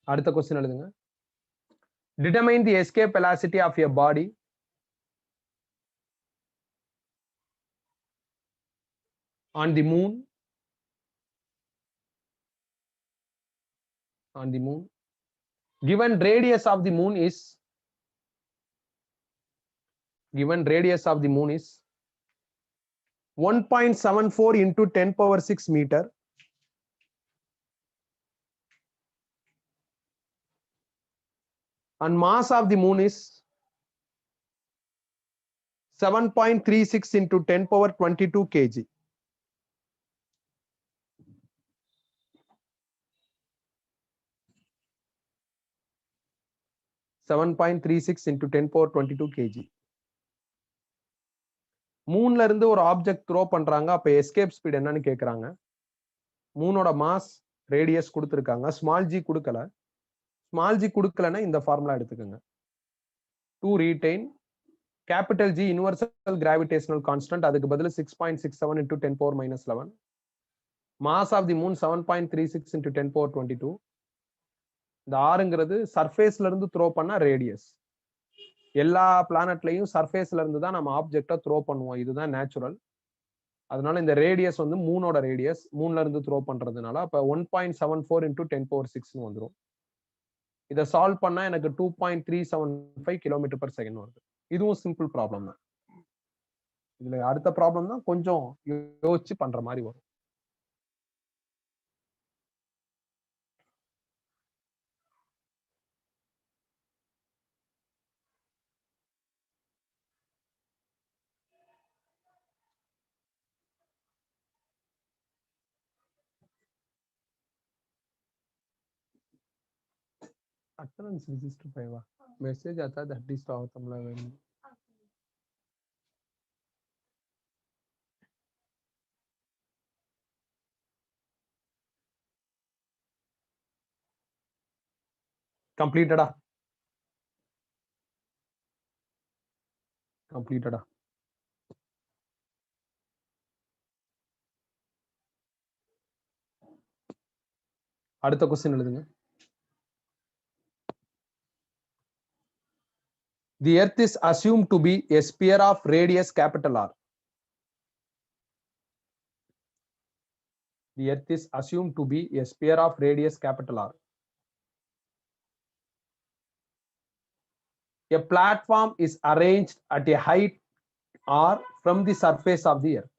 அடுத்த கொஸ்டின் எழுதுங்க. Determine the escape velocity of a body on the moon given radius of the moon is 1.74 into 10 power 6 meter and mass of the moon is 7.36 into 10 power 22 kg. into 10 power 22 kg. மூன்ல இருந்து ஒரு object throw பண்றாங்க. அப்ப escape speed என்னன்னு கேக்குறாங்க. மூனோட mass radius கொடுத்திருக்காங்க. Small G கொடுக்கல. Small G கொடுக்கலன்னா இந்த ஃபார்முலா எடுத்துக்கோங்க. To retain capital G universal gravitational constant, அதுக்கு பதில் 6.67 into 10 power minus 11. Mass of the moon 7.36 into 10 power 22. இந்த ஆறுங்கிறது சர்ஃபேஸ்ல இருந்து த்ரோ பண்ண ரேடியஸ். எல்லா பிளானட்லயும் சர்ஃபேஸ்ல இருந்து தான் நம்ம ஆப்ஜெக்டை த்ரோ பண்ணுவோம். இதுதான் நேச்சுரல். அதனால இந்த ரேடியஸ் வந்து மூனோட ரேடியஸ், மூணுல இருந்து த்ரோ பண்றதுனால அப்ப 1.74 into 10 power 6 வந்துடும். இதை சால்வ் பண்ணா எனக்கு 2.375 கிலோமீட்டர் பெர் செகண்ட் வருது. இதுவும் சிம்பிள் ப்ராப்ளம் தான். இதுல அடுத்த ப்ராப்ளம் தான் கொஞ்சம் யோசிச்சு பண்ற மாதிரி வரும். अटेंडेंस रजिस्टर पाएगा मैसेज आता है दैट इज ऑफ तुम लोग கம்ப்ளீட்டடா கம்ப்ளீட்டடா அடுத்த क्वेश्चन எழுதுங்க. The earth is assumed to be a sphere of radius capital R. The earth is assumed to be a sphere of radius capital R. A platform is arranged at a height R from the surface of the earth.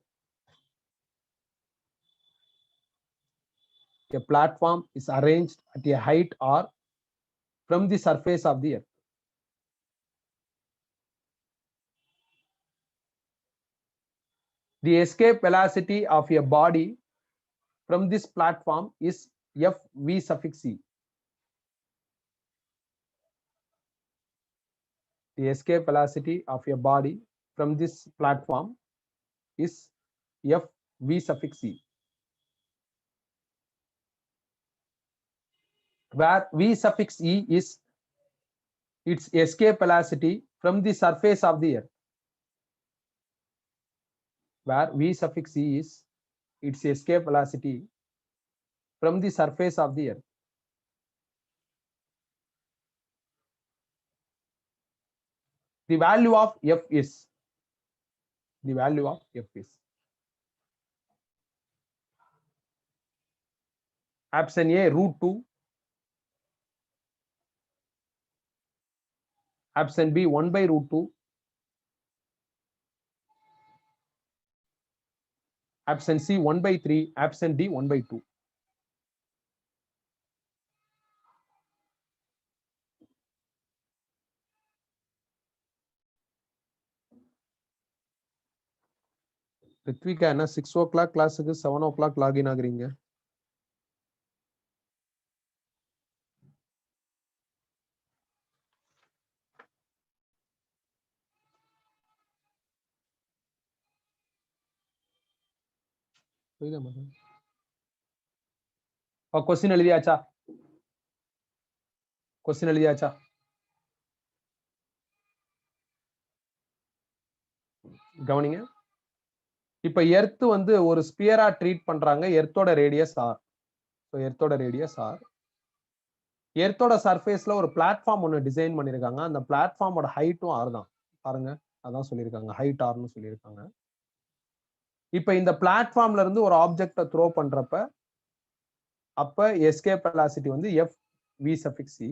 A platform is arranged at a height R from the surface of the earth. The escape velocity of a body from this platform is Fv suffix c. The escape velocity of a body from this platform is Fv suffix c, where V suffix e is its escape velocity from the surface of the earth. Where V suffix e is its escape velocity from the surface of the earth. The value of F is, the value of F is option A √2, option B 1/√2, option C 1/3, option D 1/2. Rithvika என்ன 6 o'clock கிளாஸுக்கு 7 o'clock லாகின் ஆகுறீங்க? Question எழுதியாச்சா? Question எழுதியாச்சா? கவனிங்க. இப்ப earth வந்து ஒரு ஸ்பியரா ட்ரீட் பண்றாங்க. எர்த்தோட ரேடியஸ் ஆர். சோ எர்த்தோட ரேடியஸ் ஆர். எர்த்தோட சர்ஃபேஸ்ல ஒரு பிளாட்ஃபார்ம் ஒன்னு டிசைன் பண்ணிருக்காங்க. அந்த பிளாட்ஃபார்மோட ஹைட்டும் ஆர் தான். பாருங்க, அதான் சொல்லியிருக்காங்க, ஹைட் ஆர்னு சொல்லியிருக்காங்க. இப்ப இந்த பிளாட்ஃபார்ம்ல இருந்து ஒரு ஆப்ஜெக்ட த்ரோ பண்றப்ப அப்ப எஸ்கேப் வெலாசிட்டி வந்து எஃப் வி சஃபிக்ஸ் சி.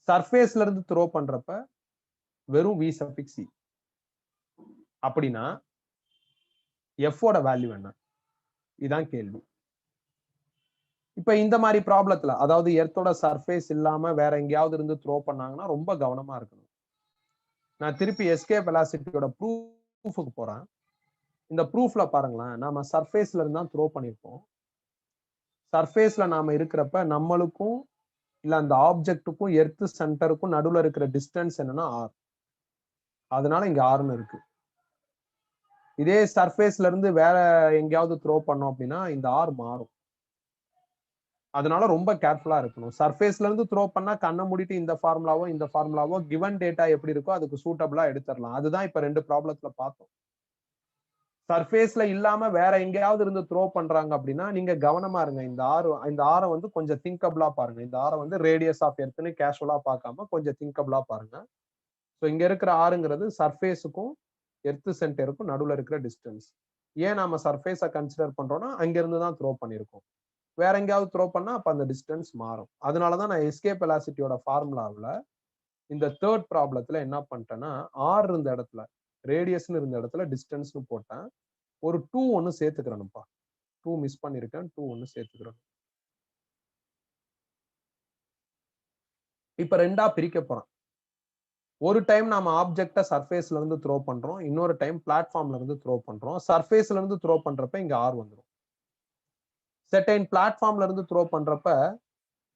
சர்ஃபேஸ்ல இருந்து த்ரோ பண்றப்ப வெறும் வி சஃபிக்ஸ் சி. அப்படின்னா எஃப் ஓட வேல்யூ என்ன? இதான் கேள்வி. இப்ப இந்த மாதிரி ப்ராப்ளத்துல, அதாவது எர்த்தோட சர்ஃபேஸ் இல்லாம வேற எங்கேயாவது இருந்து த்ரோ பண்ணாங்கன்னா ரொம்ப கவனமா இருக்கணும். நான் திருப்பி எஸ்கேப் வெலாசிட்டியோட ப்ரூஃபுக்கு போறேன். இந்த ப்ரூஃப்ல பாருங்களேன், நாம சர்ஃபேஸ்ல இருந்து தான் த்ரோ பண்ணிருப்போம். சர்ஃபேஸ்ல நாம இருக்கிறப்ப நம்மளுக்கும் இல்ல அந்த ஆப்ஜெக்டுக்கும் எர்த் சென்டருக்கும் நடுவுல இருக்கிற டிஸ்டன்ஸ் என்னன்னா ஆர். அதனால இங்க ஆர்னு இருக்கு. இதே சர்ஃபேஸ்ல இருந்து வேற எங்கேயாவது த்ரோ பண்ணோம் அப்படின்னா இந்த ஆர் மாறும். அதனால ரொம்ப கேர்ஃபுல்லா இருக்கணும். சர்ஃபேஸ்ல இருந்து த்ரோ பண்ணா கண்ணை மூடிட்டு இந்த ஃபார்முலாவோ இந்த ஃபார்முலாவோ கிவன் டேட்டா எப்படி இருக்கோ அதுக்கு சூட்டபிளா எடுத்துடலாம். அதுதான் இப்ப ரெண்டு ப்ராப்ளத்துல பார்த்தோம். சர்ஃபேஸ்ல இல்லாம வேற எங்கேயாவது இருந்து த்ரோ பண்றாங்க அப்படின்னா நீங்க கவனமா இருங்க. இந்த ஆரை வந்து கொஞ்சம் திங்கபிளா பாருங்க. இந்த ஆரை வந்து ரேடியஸ் ஆஃப் எர்த்னு கேஷுவலா பார்க்காம கொஞ்சம் திங்கபிளா பாருங்க. ஸோ இங்க இருக்கிற ஆறுங்கிறது சர்ஃபேஸுக்கும் எர்த் சென்டருக்கும் நடுவுல இருக்கிற டிஸ்டன்ஸ். ஏன் நாம சர்ஃபேஸை கன்சிடர் பண்றோம்னா அங்கிருந்து தான் த்ரோ பண்ணிருக்கோம். வேற எங்கேயாவது த்ரோ பண்ணா அப்ப அந்த டிஸ்டன்ஸ் மாறும். அதனாலதான் நான் எஸ்கேப் வெலாசிட்டியோட ஃபார்முலாவில் இந்த தேர்ட் ப்ராப்ளத்துல என்ன பண்ணிட்டேன்னா ஆர் இருந்த இடத்துல ரேடியஸ்னு இருந்த இடத்துல டிஸ்டன்ஸ்னு போட்டேன். ஒரு 2 ஒன்னு சேர்த்துக்கிறேன்ப்பா. 2 மிஸ் பண்ணிருக்கேன். 2 ஒன்னு சேர்த்துக்கிறேன். இப்ப ரெண்டா பிரிக்க போறேன். ஒரு டைம் நாம ஆப்ஜெக்ட சர்ஃபேஸ்ல இருந்து த்ரோ பண்றோம், இன்னொரு டைம் பிளாட்ஃபார்ம்ல இருந்து த்ரோ பண்றோம். சர்ஃபேஸ்ல இருந்து த்ரோ பண்றப்ப இங்க ஆர் வந்துடும். செட்டைன் பிளாட்ஃபார்ம்ல இருந்து த்ரோ பண்றப்ப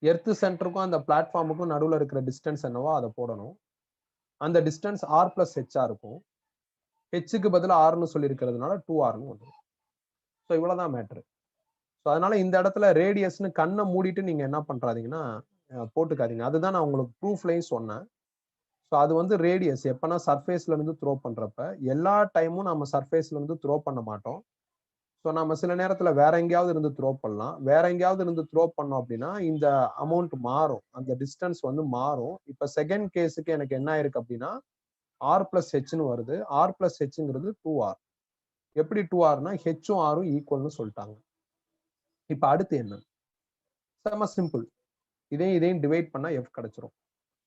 எர்த் சென்டருக்கும் அந்த பிளாட்ஃபார்முக்கும் நடுவுல இருக்கிற டிஸ்டன்ஸ் என்னவோ அதை போடணும். அந்த டிஸ்டன்ஸ் ஆர் பிளஸ் ஹெச்சா இருக்கும். ஹெச்சுக்கு பதிலா ஆர்னு சொல்லி இருக்கிறதுனால 2ஆர்னு வந்துடும். ஸோ இவ்வளவுதான் மேட்ரு. ஸோ அதனால இந்த இடத்துல ரேடியஸ்னு கண்ணை மூடிட்டு நீங்க என்ன பண்றாதீங்கன்னா போட்டுக்காதீங்க. அதுதான் நான் உங்களுக்கு ப்ரூஃப்லயும் சொன்னேன். ஸோ அது வந்து ரேடியஸ் எப்பனா சர்ஃபேஸ்ல இருந்து த்ரோ பண்றப்ப எல்லா டைமும் நம்ம சர்ஃபேஸ்ல இருந்து த்ரோ பண்ண மாட்டோம். ஸோ நம்ம சில நேரத்துல வேற எங்கேயாவது இருந்து த்ரோ பண்ணலாம். வேற எங்கேயாவது இருந்து த்ரோ பண்ணோம் அப்படின்னா இந்த அமௌண்ட் மாறும். அந்த டிஸ்டன்ஸ் வந்து மாறும். இப்ப செகண்ட் கேஸுக்கு எனக்கு என்ன ஆயிருக்கு அப்படின்னா ஆர் பிளஸ் ஹெச்னு வருது. ஆர் பிளஸ் ஹெச்ங்கிறது 2R. எப்படி 2Rனா ஹெச்சும் ஆரும் ஈக்குவல்னு சொல்லிட்டாங்க. இப்ப அடுத்து என்ன? செம சிம்பிள். இதையும் டிவைட் பண்ணா எஃப் கிடைச்சிரும்.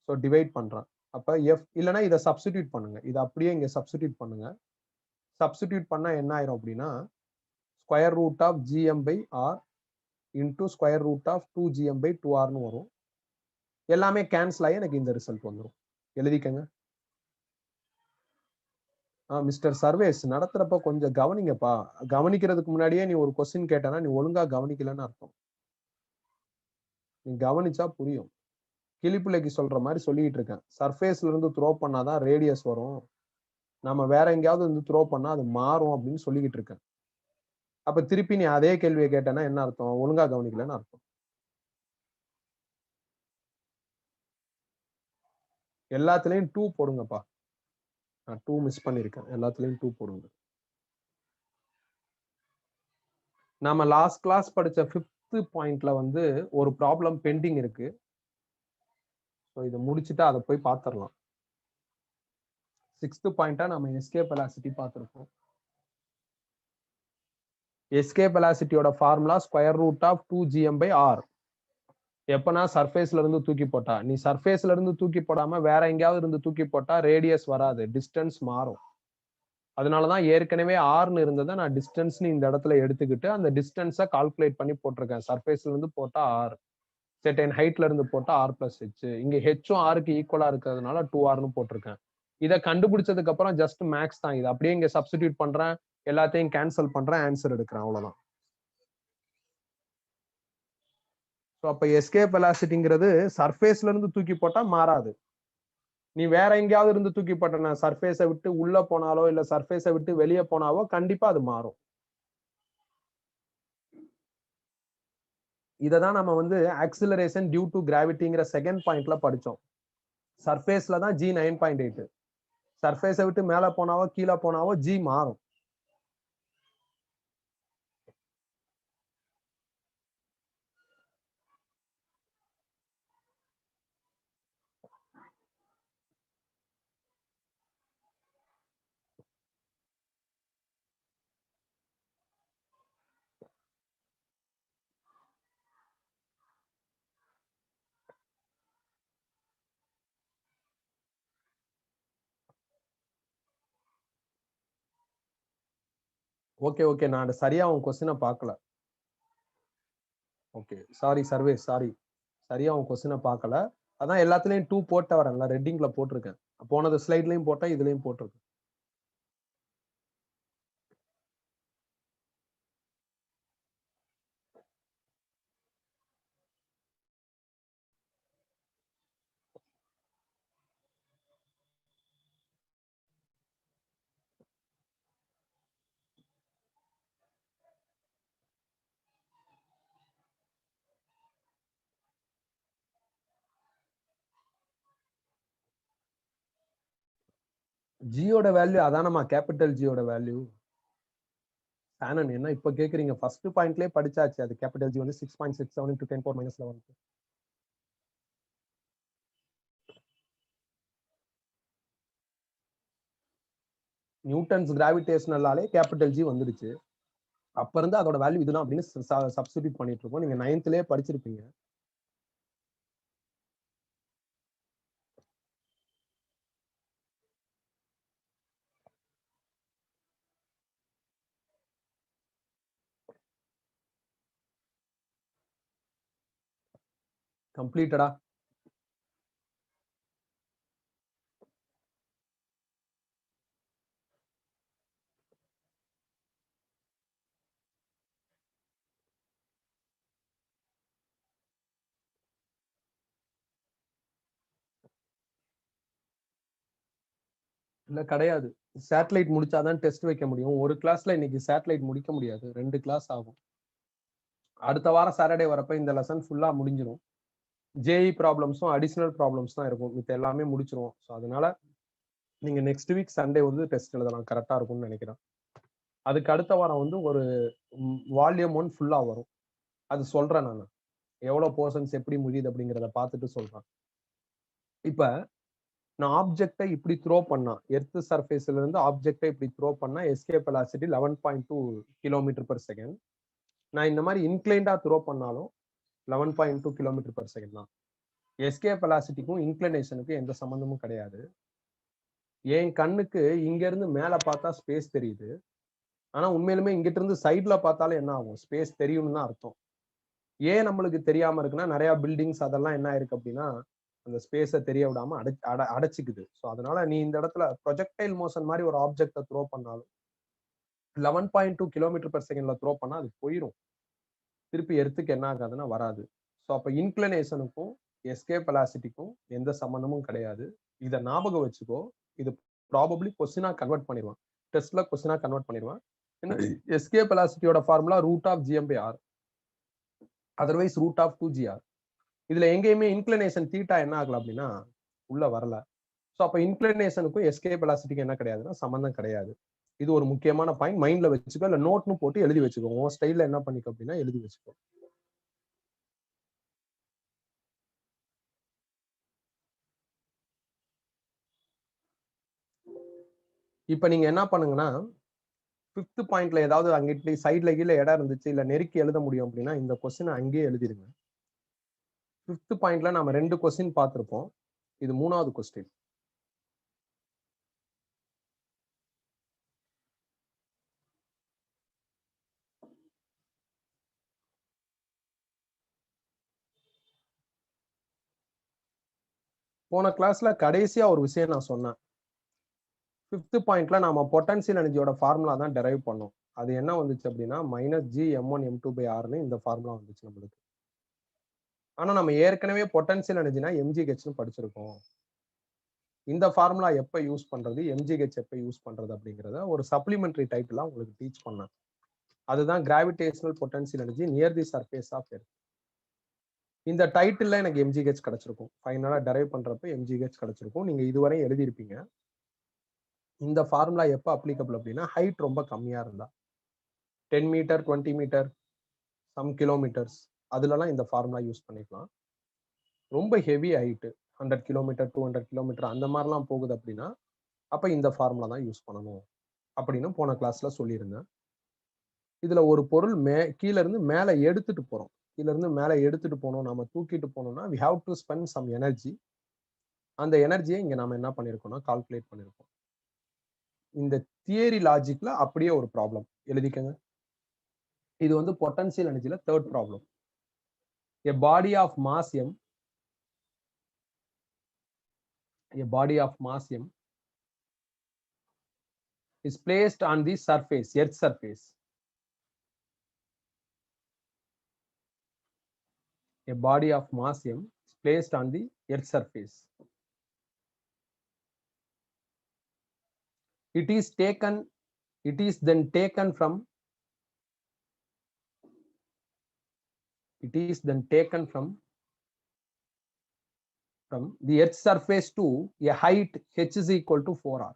ஸோ டிவைட் பண்றேன். அப்ப எஃப் இல்லைன்னா இதை சப்ஸ்டிடியூட் பண்ணுங்க. இதை அப்படியே இங்க சப்ஸ்டிடியூட் பண்ணுங்க. சப்ஸ்டிடியூட் பண்ணா என்ன ஆயிரும் அப்படின்னா square root of GM by R into square root of 2GM by 2Rன்னு வரும். எல்லாமே கேன்சல் ஆகி எனக்கு இந்த ரிசல்ட் வந்துடும். எழுதிக்கங்க. மிஸ்டர் சர்வேஸ் நடத்துறப்ப கொஞ்சம் கவனிங்கப்பா. கவனிக்கிறதுக்கு முன்னாடியே நீ ஒரு கொஸ்டின் கேட்டனா நீ ஒழுங்கா கவனிக்கலன்னு அர்த்தம். நீ கவனிச்சா புரியும். கிளிப்பிள்ளைக்கு சொல்ற மாதிரி சொல்லிட்டு இருக்கேன். சர்ஃபேஸ்ல இருந்து த்ரோ பண்ணாதான் ரேடியஸ் வரும். நம்ம வேற எங்கேயாவது இருந்து த்ரோ பண்ணா அது மாறும் அப்படின்னு சொல்லிக்கிட்டு இருக்கேன். அப்ப திருப்பி நீ அதே கேள்வியை கேட்டனா என்ன அர்த்தம்? ஒழுங்கா கவனிக்கலன்னு அர்த்தம். எல்லாத்துலயும் 2 போடுங்கப்பா. நான் 2 மிஸ் பண்ணிருக்கேன். எல்லாத்துலயும் 2 போடுங்க. நாம லாஸ்ட் கிளாஸ் படிச்ச 5th பாயிண்ட்ல வந்து ஒரு ப்ராப்ளம் பெண்டிங் இருக்கு. ஸோ இதை முடிச்சுட்டு அதை போய் பார்த்துடலாம். 6th பாயிண்டா நம்ம எஸ்கேப் வெலாசிட்டி பார்த்திருக்கோம். எஸ்கேப் வெலாசிட்டியோட formula square root of 2GM by R. எப்பனா சர்ஃபேஸ்ல இருந்து தூக்கி போட்டா. நீ சர்ஃபேஸ்ல இருந்து தூக்கி போடாம வேற எங்கேயாவது இருந்து தூக்கி போட்டா ரேடியஸ் வராது, டிஸ்டன்ஸ் மாறும். அதனாலதான் ஏற்கனவே ஆர்னு இருந்ததை நான் டிஸ்டன்ஸ்னு இந்த இடத்துல எடுத்துக்கிட்டு அந்த டிஸ்டன்ஸை கால்குலேட் பண்ணி போட்டிருக்கேன். சர்ஃபேஸ்ல இருந்து போட்டா ஆர், செர்டைன் ஹைட்ல இருந்து போட்டா ஆர் பிளஸ் ஹெச். இங்க ஹெச்சும் ஆருக்கு ஈக்குவலா இருக்கிறதுனால 2Rன்னு போட்டிருக்கேன். இதை கண்டுபிடிச்சதுக்கு அப்புறம் ஜஸ்ட் மேக்ஸ் தான். இது அப்படியே இங்க சப்ஸ்டிடியூட் பண்றேன், எல்லாத்தையும் கேன்சல் பண்றேன், ஆன்சர் எடுக்கிறேன், அவ்வளவுதான். அப்ப எஸ்கேப் வெலாசிட்டிங்கிறது சர்ஃபேஸ்ல இருந்து தூக்கி போட்டா மாறாது. நீ வேற எங்கேயாவது இருந்து தூக்கி போட்டனா சர்ஃபேஸை விட்டு உள்ள போனாலோ இல்ல சர்ஃபேஸை விட்டு வெளியே போனாவோ கண்டிப்பா அது மாறும். இததான் நம்ம வந்து ஆக்சிலரேஷன் டியூ டு கிராவிட்டிங்கிற செகண்ட் பாயிண்ட்ல படிச்சோம். சர்ஃபேஸ்ல தான் G 9.8. சர்ஃபேஸை விட்டு மேல போனாவோ கீழே போனாவோ G மாறும். ஓகே நான் சரியா உன் கொஸ்டினை பார்க்கல. Okay sorry services, sorry. சரியா உன் கொஸ்டினை பார்க்கல. அதான் எல்லாத்துலயும் 2 போட்ட வரேன்ல, ரெட்டிங்ல போட்டிருக்கேன். போனது ஸ்லைட்லயும் போட்டேன், இதுலயும் போட்டிருக்கேன். ஜியோட வேல்யூ அதானமா, கேபிட்டல் ஜியோட வேல்யூ. சானன் என்ன இப்ப கேக்குறீங்க? ஃபர்ஸ்ட் பாயிண்ட்லயே படிச்சாச்சு. அது கேபிட்டல் ஜி வந்து 6.67 into 10⁻⁻11. நியூட்டன்ஸ் கிராவிடேஷனலாலே கேபிட்டல் ஜி வந்துருச்சு. அப்ப இருந்து அதோட வேல்யூ இதுதான் அப்படின்னு சப்ஸ்டிடியூட் பண்ணிட்டு இருக்கோம். நீங்க 9thலயே படிச்சிருப்பீங்க. கம்ப்ளீட்டடா. இல்ல கிடையாது. சேட்டலைட் முடிச்சாதான் டெஸ்ட் வைக்க முடியும். ஒரு கிளாஸ்ல இன்னைக்கு சேட்டலைட் முடிக்க முடியாது, 2 கிளாஸ் ஆகும். அடுத்த வாரம் சாட்டர்டே வரப்ப இந்த லெசன் ஃபுல்லா முடிஞ்சிடும். ஜேஇ ப்ராப்ளம்ஸும் அடிஷனல் ப்ராப்ளம்ஸ் தான் இருக்கும். மித்த எல்லாமே முடிச்சிருவோம். ஸோ அதனால நீங்க நெக்ஸ்ட் வீக் சண்டே வந்து டெஸ்ட் எழுதலாம். கரெக்டா இருக்கும்னு நினைக்கிறேன். அதுக்கு அடுத்த வாரம் வந்து ஒரு வால்யூம் 1 ஃபுல்லா வரும். அது சொல்றேன் நானு. எவ்வளவு போர்ஷன்ஸ் எப்படி முடியுது அப்படிங்கிறத பார்த்துட்டு சொல்றேன். இப்ப நான் ஆப்ஜெக்டை இப்படி த்ரோ பண்ணா, எர்த் சர்ஃபேஸ்ல இருந்து ஆப்ஜெக்டை இப்படி த்ரோ பண்ணா எஸ்கேப் வெலாசிட்டி 11.2 km/s. நான் இந்த மாதிரி இன்க்ளைண்டா த்ரோ பண்ணாலும் 11.2 km/s தான். எஸ்கேப் வெலாசிட்டிக்கும் இன்க்ளினேஷனுக்கும் எந்த சம்பந்தமும் கிடையாது. என் கண்ணுக்கு இங்க இருந்து மேல பார்த்தா ஸ்பேஸ் தெரியுது. ஆனா உண்மையிலுமே இங்கிட்ட இருந்து சைட்ல பார்த்தாலும் என்ன ஆகும்? ஸ்பேஸ் தெரியும்னு தான் அர்த்தம். ஏன் நம்மளுக்கு தெரியாம இருக்குன்னா, நிறைய பில்டிங்ஸ் அதெல்லாம் என்ன ஆயிருக்கு அப்படின்னா, அந்த ஸ்பேஸ தெரிய விடாம அடைச்சுக்குது. ஸோ அதனால நீ இந்த இடத்துல ப்ரொஜெக்டைல் மோஷன் மாதிரி ஒரு ஆப்ஜெக்ட த்ரோ பண்ணாலும் 11.2 km/s த்ரோ பண்ணா அது போயிரும். திருப்பி எர்த்துக்கு என்ன ஆகாதுன்னா வராது. ஸோ அப்ப இன்க்ளினேஷனுக்கும் எஸ்கேப் வெலாசிட்டிக்கும் எந்த சம்பந்தமும் கிடையாது. இதை ஞாபகம் வச்சுக்கோ. இது ப்ராபப்ளி கொஸ்டினா கன்வெர்ட் பண்ணிடுவான். டெஸ்ட்ல கொஸ்டினா கன்வெர்ட் பண்ணிடுவான். எஸ்கேப் வெலாசிட்டியோட ஃபார்முலா √g/r. Otherwise √2gr. இதுல எங்கேயுமே இன்க்ளினேஷன் தீட்டா என்ன ஆகல அப்படின்னா உள்ள வரல. ஸோ அப்ப இன்க்ளினேஷனுக்கும் எஸ்கேப் வெலாசிட்டிக்கு என்ன கிடையாதுன்னா சம்பந்தம் கிடையாது. இது ஒரு முக்கியமான பாயிண்ட். மைண்ட்ல வச்சுக்கோ, இல்ல நோட்னு போட்டு எழுதி வச்சுக்கோ. உன் ஸ்டைல்ல என்ன பண்ணிக்கோ அப்படின்னா எழுதி வச்சுக்கோ. இப்ப நீங்க என்ன பண்ணுங்கன்னா, 5th பாயிண்ட்ல ஏதாவது அங்கிட்டு சைட்ல கீழ இடம் இருந்துச்சு, இல்ல நெருக்கி எழுத முடியும் அப்படின்னா இந்த கொஸ்டின் அங்கேயே எழுதிருங்க. 5th பாயிண்ட்ல நாம 2 கொஸ்டின் பார்த்திருப்போம். இது 3வது கொஸ்டின். போன கிளாஸ்ல கடைசியா ஒரு விஷயம் நான் சொன்னேன். 5th பாயிண்ட்ல நாம பொட்டன்ஷியல் எனர்ஜியோட ஃபார்முலா தான் டெரைவ் பண்ணோம். அது என்ன வந்துச்சு அப்படின்னா -Gm1m2/rன்னு இந்த ஃபார்முலா வந்துச்சு நம்மளுக்கு. ஆனா நம்ம ஏற்கனவே பொட்டன்ஷியல் எனர்ஜினா mgh படிச்சிருக்கோம். இந்த ஃபார்முலா எப்ப யூஸ் பண்றது, mgh எப்ப யூஸ் பண்றது அப்படிங்கறத ஒரு சப்ளிமெண்டரி டைட்டிலா உங்களுக்கு டீச் பண்ணேன். அதுதான் gravitational potential energy near the surface of earth. இந்த டைட்டில்ல எனக்கு mgh கிடைச்சிருக்கும். ஃபைனலா டெரைவ் பண்றப்ப mgh கிடைச்சிருக்கும். நீங்க இதுவரை எழுதியிருப்பீங்க. இந்த ஃபார்முலா எப்ப அப்ளிகபிள் அப்படின்னா ஹைட் ரொம்ப கம்மியா இருந்தா 10 மீட்டர், 20 மீட்டர், சம் கிலோமீட்டர்ஸ் அதுலலாம் இந்த ஃபார்முலா யூஸ் பண்ணிக்கலாம். ரொம்ப ஹெவி ஹைட் 100 கிலோமீட்டர், 200 கிலோமீட்டர் அந்த மாதிரிலாம் போகுது அப்படின்னா அப்ப இந்த ஃபார்முலா தான் யூஸ் பண்ணணும் அப்படின்னு போன கிளாஸ்ல சொல்லியிருந்தேன். இதுல ஒரு பொருள் கீழ இருந்து மேல எடுத்துட்டு போறோம். கீழ இருந்து மேல எடுத்துட்டு போனோம், நாம தூக்கிட்டு போனோம்னா we have to spend some energy. அந்த எனர்ஜியை இங்க நாம என்ன பண்ணிருக்கோம்னா கால்குலேட் பண்ணிருக்கோம். இந்த தியரி லாஜிக்ல அப்படியே ஒரு ப்ராப்ளம் எழுதிக்கங்க. இது வந்து பொட்டன்ஷியல் எனர்ஜில 3rd problem. A body of mass m is placed on the surface, earth surface. A body of mass m is placed on the earth surface. It is then taken from the earth surface to a height h is equal to 4r.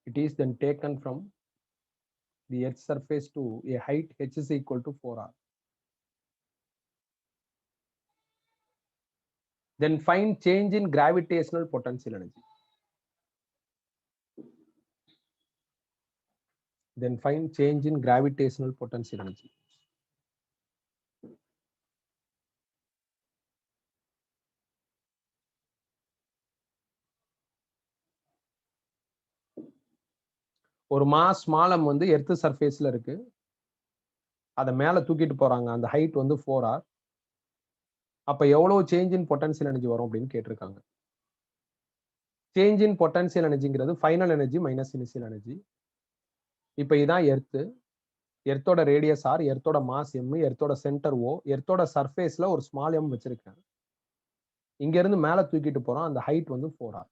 It is then taken from the earth surface to a height h is equal to 4r. Then find change in gravitational potential energy. ஒரு mass மாலம் வந்து earth சர்ஃபேஸ்ல இருக்கு. அதை மேல தூக்கிட்டு போறாங்க. அந்த height வந்து 4r. அப்ப எவ்வளவு சேஞ்ச் இன் பொட்டன்ஷியல் எனர்ஜி வரும் அப்படின்னு கேட்டிருக்காங்க. சேஞ்ச் இன் பொட்டன்ஷியல் எனர்ஜிங்கிறது final energy minus initial energy. இப்ப இதான் எர்த். எர்த்தோட ரேடியஸ் ஆர், எர்த்தோட மாஸ் எம், எர்த்தோட சென்டர் ஓ, எர்த்தோட சர்ஃபேஸ்ல ஒரு ஸ்மால் எம் வச்சிருக்கேன். இங்க இருந்து மேல தூக்கிட்டு போறோம். அந்த ஹைட் வந்து 4r.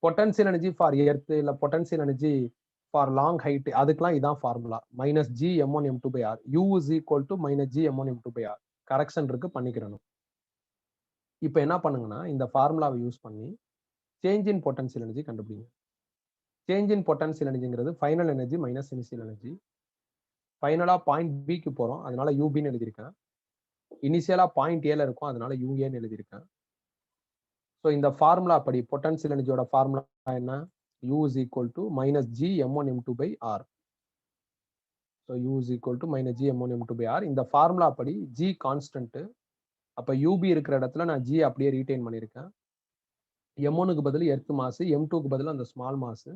Potential energy for earth இல்ல potential energy for long height, அதுக்கெல்லாம் இதான் formula. Minus G m1 m2 by r. u is equal to minus G m1 m2 by r. Correction இருக்கு, பண்ணிக்கிறணும். இப்போ என்ன பண்ணுங்கன்னா, இந்த ஃபார்முலாவை யூஸ் பண்ணி சேஞ்ச் இன் பொட்டன்ஷியல் எனர்ஜி கண்டுபிடிங்க. சேஞ்ச் இன் பொட்டன்ஷியல் எனர்ஜிங்கிறது final energy minus initial energy. ஃபைனலா பாயிண்ட் பிக்கு போறோம், அதனால யூபின்னு எழுதியிருக்கேன். இனிஷியலா பாயிண்ட் ஏல இருக்கும், அதனால யூஏன்னு எழுதியிருக்கேன். ஸோ இந்த ஃபார்முலா படி பொட்டன்ஷியல் எனர்ஜியோட ஃபார்முலா என்ன? U is equal to minus G m1 m2 by r. So U is equal to minus G m1 m2 by r. இந்த ஃபார்முலா படி G கான்ஸ்டன்ட். அப்ப UB இருக்கிற இடத்துல நான் G அப்படியே ரீடைன் பண்ணியிருக்கேன். m1க்கு பதில் எர்த் மாஸ், m2க்கு பதில் அந்த ஸ்மால் மாஸ்.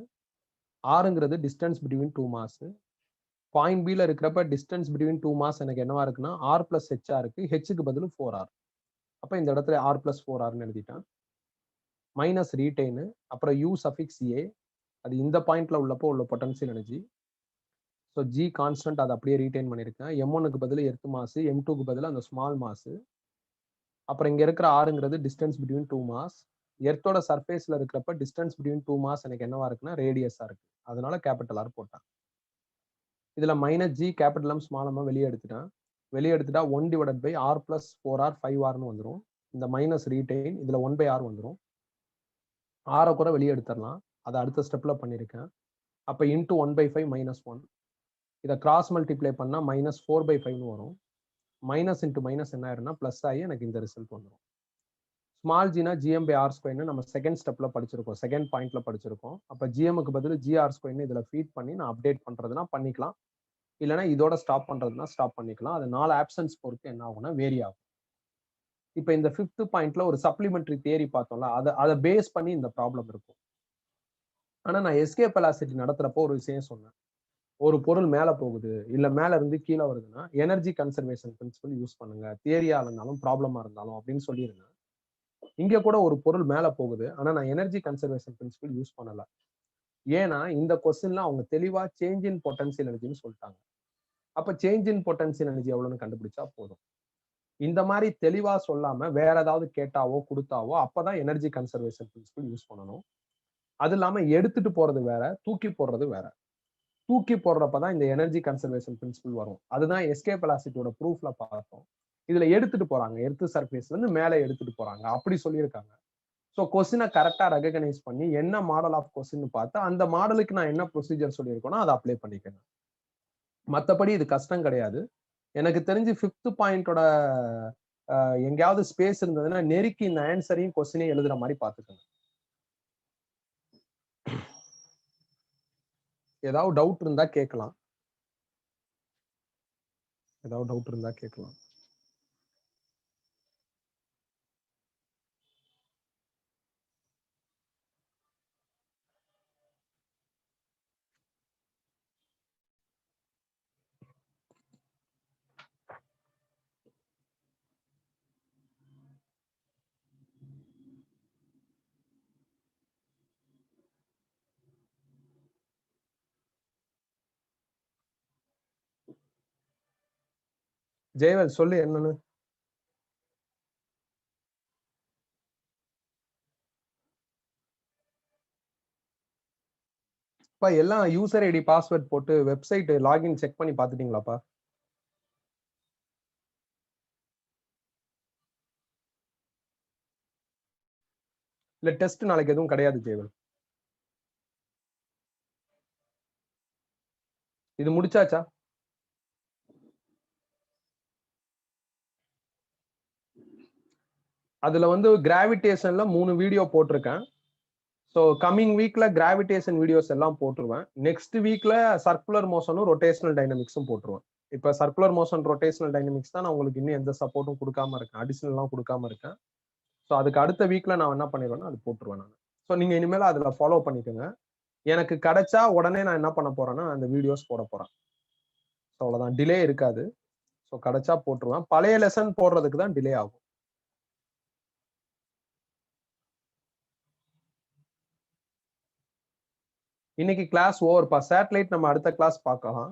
rங்கிறது distance between two mass. Point பில இருக்கிறப்ப டிஸ்டன்ஸ் பிட்வீன் டூ மாஸ் எனக்கு என்னவா இருக்குன்னா r பிளஸ் ஹெச்ஆ இருக்கு. ஹெச்சுக்கு பதில் 4r. அப்ப இந்த இடத்துல r பிளஸ் 4rன்னு எழுதிட்டேன். மைனஸ் ரீடைன், அப்புறம் u சஃபிக்ஸ் a, அது இந்த பாயிண்ட்ல உள்ளப்போ உள்ள potential energy. So G constant அதை அப்படியே ரீடைன் பண்ணியிருக்கேன். m1க்கு பதில் எர்த் மாஸ், m2க்கு பதில் அந்த ஸ்மால் மாஸ். அப்புறம் இங்க இருக்கிற ஆறுங்கிறது டிஸ்டன்ஸ் பிட்வீன் டூ மாஸ். எர்த்தோட சர்ஃபேஸ்ல இருக்கிறப்ப டிஸ்டன்ஸ் பிட்வீன் டூ மாஸ் எனக்கு என்னவா இருக்குன்னா ரேடியஸா இருக்கு, அதனால கேபிட்டல் ஆர் போட்டேன். இதுல minus g capital M small m வெளியே எடுத்துட்டேன். வெளியே எடுத்துட்டா 1 divided by r plus 4r 5rன்னு வந்துடும். இந்த மைனஸ் ரீடைன், இதுல 1 by r வந்துடும். ஆரை கூட வெளியே எடுத்துடலாம், அதை அடுத்த ஸ்டெப்ல பண்ணியிருக்கேன். அப்போ இன்டூ 1/5 மைனஸ் 1. இதை கிராஸ் மல்டிப்ளை பண்ணா மைனஸ் 4/5ன்னு வரும். மைனஸ் இன்டூ மைனஸ் என்ன ஆயிருன்னா பிளஸ் ஆகி எனக்கு இந்த ரிசல்ட் வந்துடும். ஸ்மால் ஜினா ஜிஎம் பை ஆர் ஸ்கொயர்னு நம்ம செகண்ட் ஸ்டெப்ல படிச்சிருக்கோம், செகண்ட் பாயிண்ட்ல படிச்சிருக்கோம். அப்போ ஜிஎம்க்கு பதில் ஜிஆர் ஸ்கொயர்னு இதுல ஃபீட் பண்ணி நான் அப்டேட் பண்றதுனா பண்ணிக்கலாம், இல்லைன்னா இதோட ஸ்டாப் பண்றதுனா ஸ்டாப் பண்ணிக்கலாம். அது 4 ஆப்ஷன்ஸ் பொறுத்து என்ன ஆகும்னா வேரி ஆகும். இப்போ இந்த 5th பாயிண்ட்ல ஒரு சப்ளிமெண்டரி தியரி பார்த்தோம்ல, அதை பேஸ் பண்ணி இந்த ப்ராப்ளம் இருக்கும். ஆனா நான் எஸ்கேப் வெலாசிட்டி நடத்துறப்போ ஒரு விஷயம் சொன்னேன். ஒரு பொருள் மேல போகுது இல்ல மேல இருந்து கீழே வருதுன்னா எனர்ஜி கன்சர்வேஷன் பிரின்சிபல் யூஸ் பண்ணுங்க, தியரியா இருந்தாலும் ப்ராப்ளமா இருந்தாலும் அப்படின்னு சொல்லியிருந்தேன். இங்க கூட ஒரு பொருள் மேல போகுது, ஆனா நான் எனர்ஜி கன்சர்வேஷன் பிரின்சிபல் யூஸ் பண்ணல. ஏன்னா இந்த கொஸ்டின்ல அவங்க தெளிவா சேஞ்ச் இன் பொட்டன்ஷியல் எனர்ஜின்னு சொல்லிட்டாங்க. அப்ப சேஞ்ச் இன் பொட்டன்ஷியல் எனர்ஜி எவ்வளவுன்னு கண்டுபிடிச்சா போதும். இந்த மாதிரி தெளிவா சொல்லாம வேற ஏதாவது கேட்டாவோ கொடுத்தாவோ அப்பதான் எனர்ஜி கன்சர்வேஷன் பிரின்சிபல் யூஸ் பண்ணணும். அது இல்லாம எடுத்துட்டு போறது வேற, தூக்கி போடுறது வேற. தூக்கி போடுறப்பதான் இந்த எனர்ஜி கன்சர்வேஷன் பிரின்சிபல் வரும். அதுதான் எஸ்கேப் வெலாசிட்டியோட ப்ரூஃப்ல பார்த்தோம். இதுல எடுத்துட்டு போறாங்க, எர்த் சர்ஃபேஸ்ல இருந்து மேல எடுத்துட்டு போறாங்க அப்படி சொல்லியிருக்காங்க. ஸோ கொஸ்டினை கரெக்டா ரெகனைஸ் பண்ணி என்ன மாடல் ஆஃப் கொஸ்டின் பார்த்து அந்த மாடலுக்கு நான் என்ன ப்ரொசீஜர் சொல்லியிருக்கோனோ அதை அப்ளை பண்ணிக்கணும். மற்றபடி இது கஷ்டம் கிடையாது. எனக்கு தெரிஞ்சு 5th பாயிண்டோட எங்கேயாவது ஸ்பேஸ் இருந்ததுன்னா நெருக்கி இந்த ஆன்சரையும் கொஸ்டினையும் எழுதுற மாதிரி பார்த்துக்கோங்க. ஏதாவது டவுட் இருந்தா கேட்கலாம், ஏதாவது டவுட் இருந்தா கேட்கலாம். ஜெயவேல் சொல்லு என்னன்னு. எல்லாம் யூசர் ஐடி பாஸ்வேர்ட் போட்டு வெப்சைட் லாகின் செக் பண்ணி பாத்துட்டீங்களாப்பா? இல்ல டெஸ்ட் நாளைக்கு எதுவும் கிடையாது ஜெயவேல். இது முடிச்சாச்சா? அதுல வந்து கிராவிடேஷன்ல 3 வீடியோ போட்டிருக்கேன். ஸோ கம்மிங் வீக்ல கிராவிடேஷன் வீடியோஸ் எல்லாம் போட்டுருவேன். நெக்ஸ்ட் வீக்ல சர்க்குலர் மோஷனும் ரொட்டேஷனல் டைனமிக்ஸும் போட்டுருவேன். இப்ப சர்க்குலர் மோஷன் ரொட்டேஷனல் டைனமிக்ஸ் தான் நான் உங்களுக்கு இன்னும் எந்த சப்போர்ட்டும் கொடுக்காம இருக்கேன், அடிஷனல்லாம் கொடுக்காம இருக்கேன். ஸோ அதுக்கு அடுத்த வீக்ல நான் என்ன பண்ணிடுவேன்னா அது போட்டுருவேன் நான். ஸோ நீங்க இனிமேல அதுல ஃபாலோ பண்ணிக்கோங்க. எனக்கு கிடைச்சா உடனே நான் என்ன பண்ண போறேன்னா அந்த வீடியோஸ் போட போறேன். ஸோ அவ்வளவுதான், டிலே இருக்காது. ஸோ கிடைச்சா போட்டுருவேன். பழைய லெசன் போடுறதுக்கு தான் டிலே ஆகும். இன்னைக்கு கிளாஸ் ஓவர்ப்பா. சேட்டலைட் நம்ம அடுத்த கிளாஸ் பார்க்கலாம்.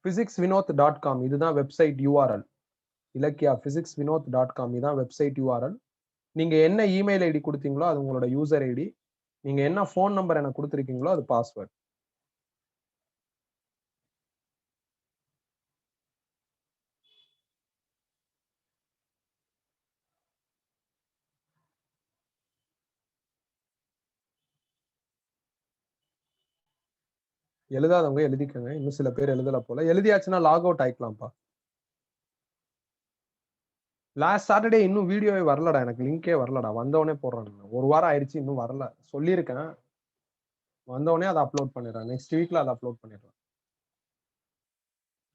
physicsvinod.com இதுதான் வெப்சைட் URL. இலக்கியா physicsvinod.com இதுதான் வெப்சைட் URL. நீங்க என்ன இமெயில் ஐடி கொடுத்தீங்களோ அது உங்களோட யூசர் ஐடி. நீங்க என்ன போன் நம்பர் எனக்கு கொடுத்திருக்கீங்களோ அது பாஸ்வேர்ட். எழுதாதவங்க எழுதிக்கங்க. இன்னும் சில பேர் எழுதல போல. எழுதியாச்சுன்னா லாக் அவுட் ஆயிக்கலாம்ப்பா. லாஸ்ட் சாட்டர்டே இன்னும் வீடியோவே வரலடா. எனக்கு லிங்கே வரலடா. வந்தவொடனே போடுறேன். 1 வாரம் ஆயிடுச்சு, இன்னும் வரல. சொல்லியிருக்கேன். வந்தவொடனே அதை அப்லோட் பண்ணிடுறேன். நெக்ஸ்ட் வீக்ல அதை அப்லோட் பண்ணிடுறேன்.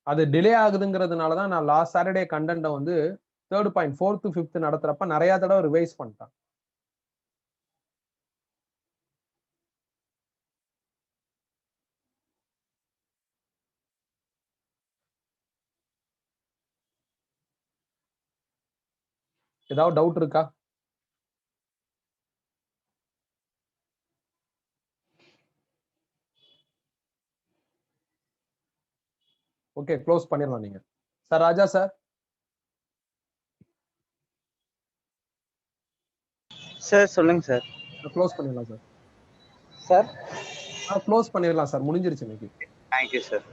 அது டிலே ஆகுதுங்கிறதுனால தான் நான் லாஸ்ட் சாட்டர்டே கண்டென்ட்ட வந்து 3rd பாயிண்ட் 4th 5th நடத்துறப்ப நிறைய தடவை ரிவைஸ் பண்ணிட்டேன். ஏதாவது டவுட் இருக்கா? ஓகே, க்ளோஸ் பண்ணிடலாம் நீங்க. சார் ராஜா சார். சார் சொல்லுங்க சார். க்ளோஸ் பண்ணிடலாம் சார். சார் க்ளோஸ் பண்ணிடலாம் சார். முடிஞ்சிருச்சு இன்னைக்கு. Thank you sir.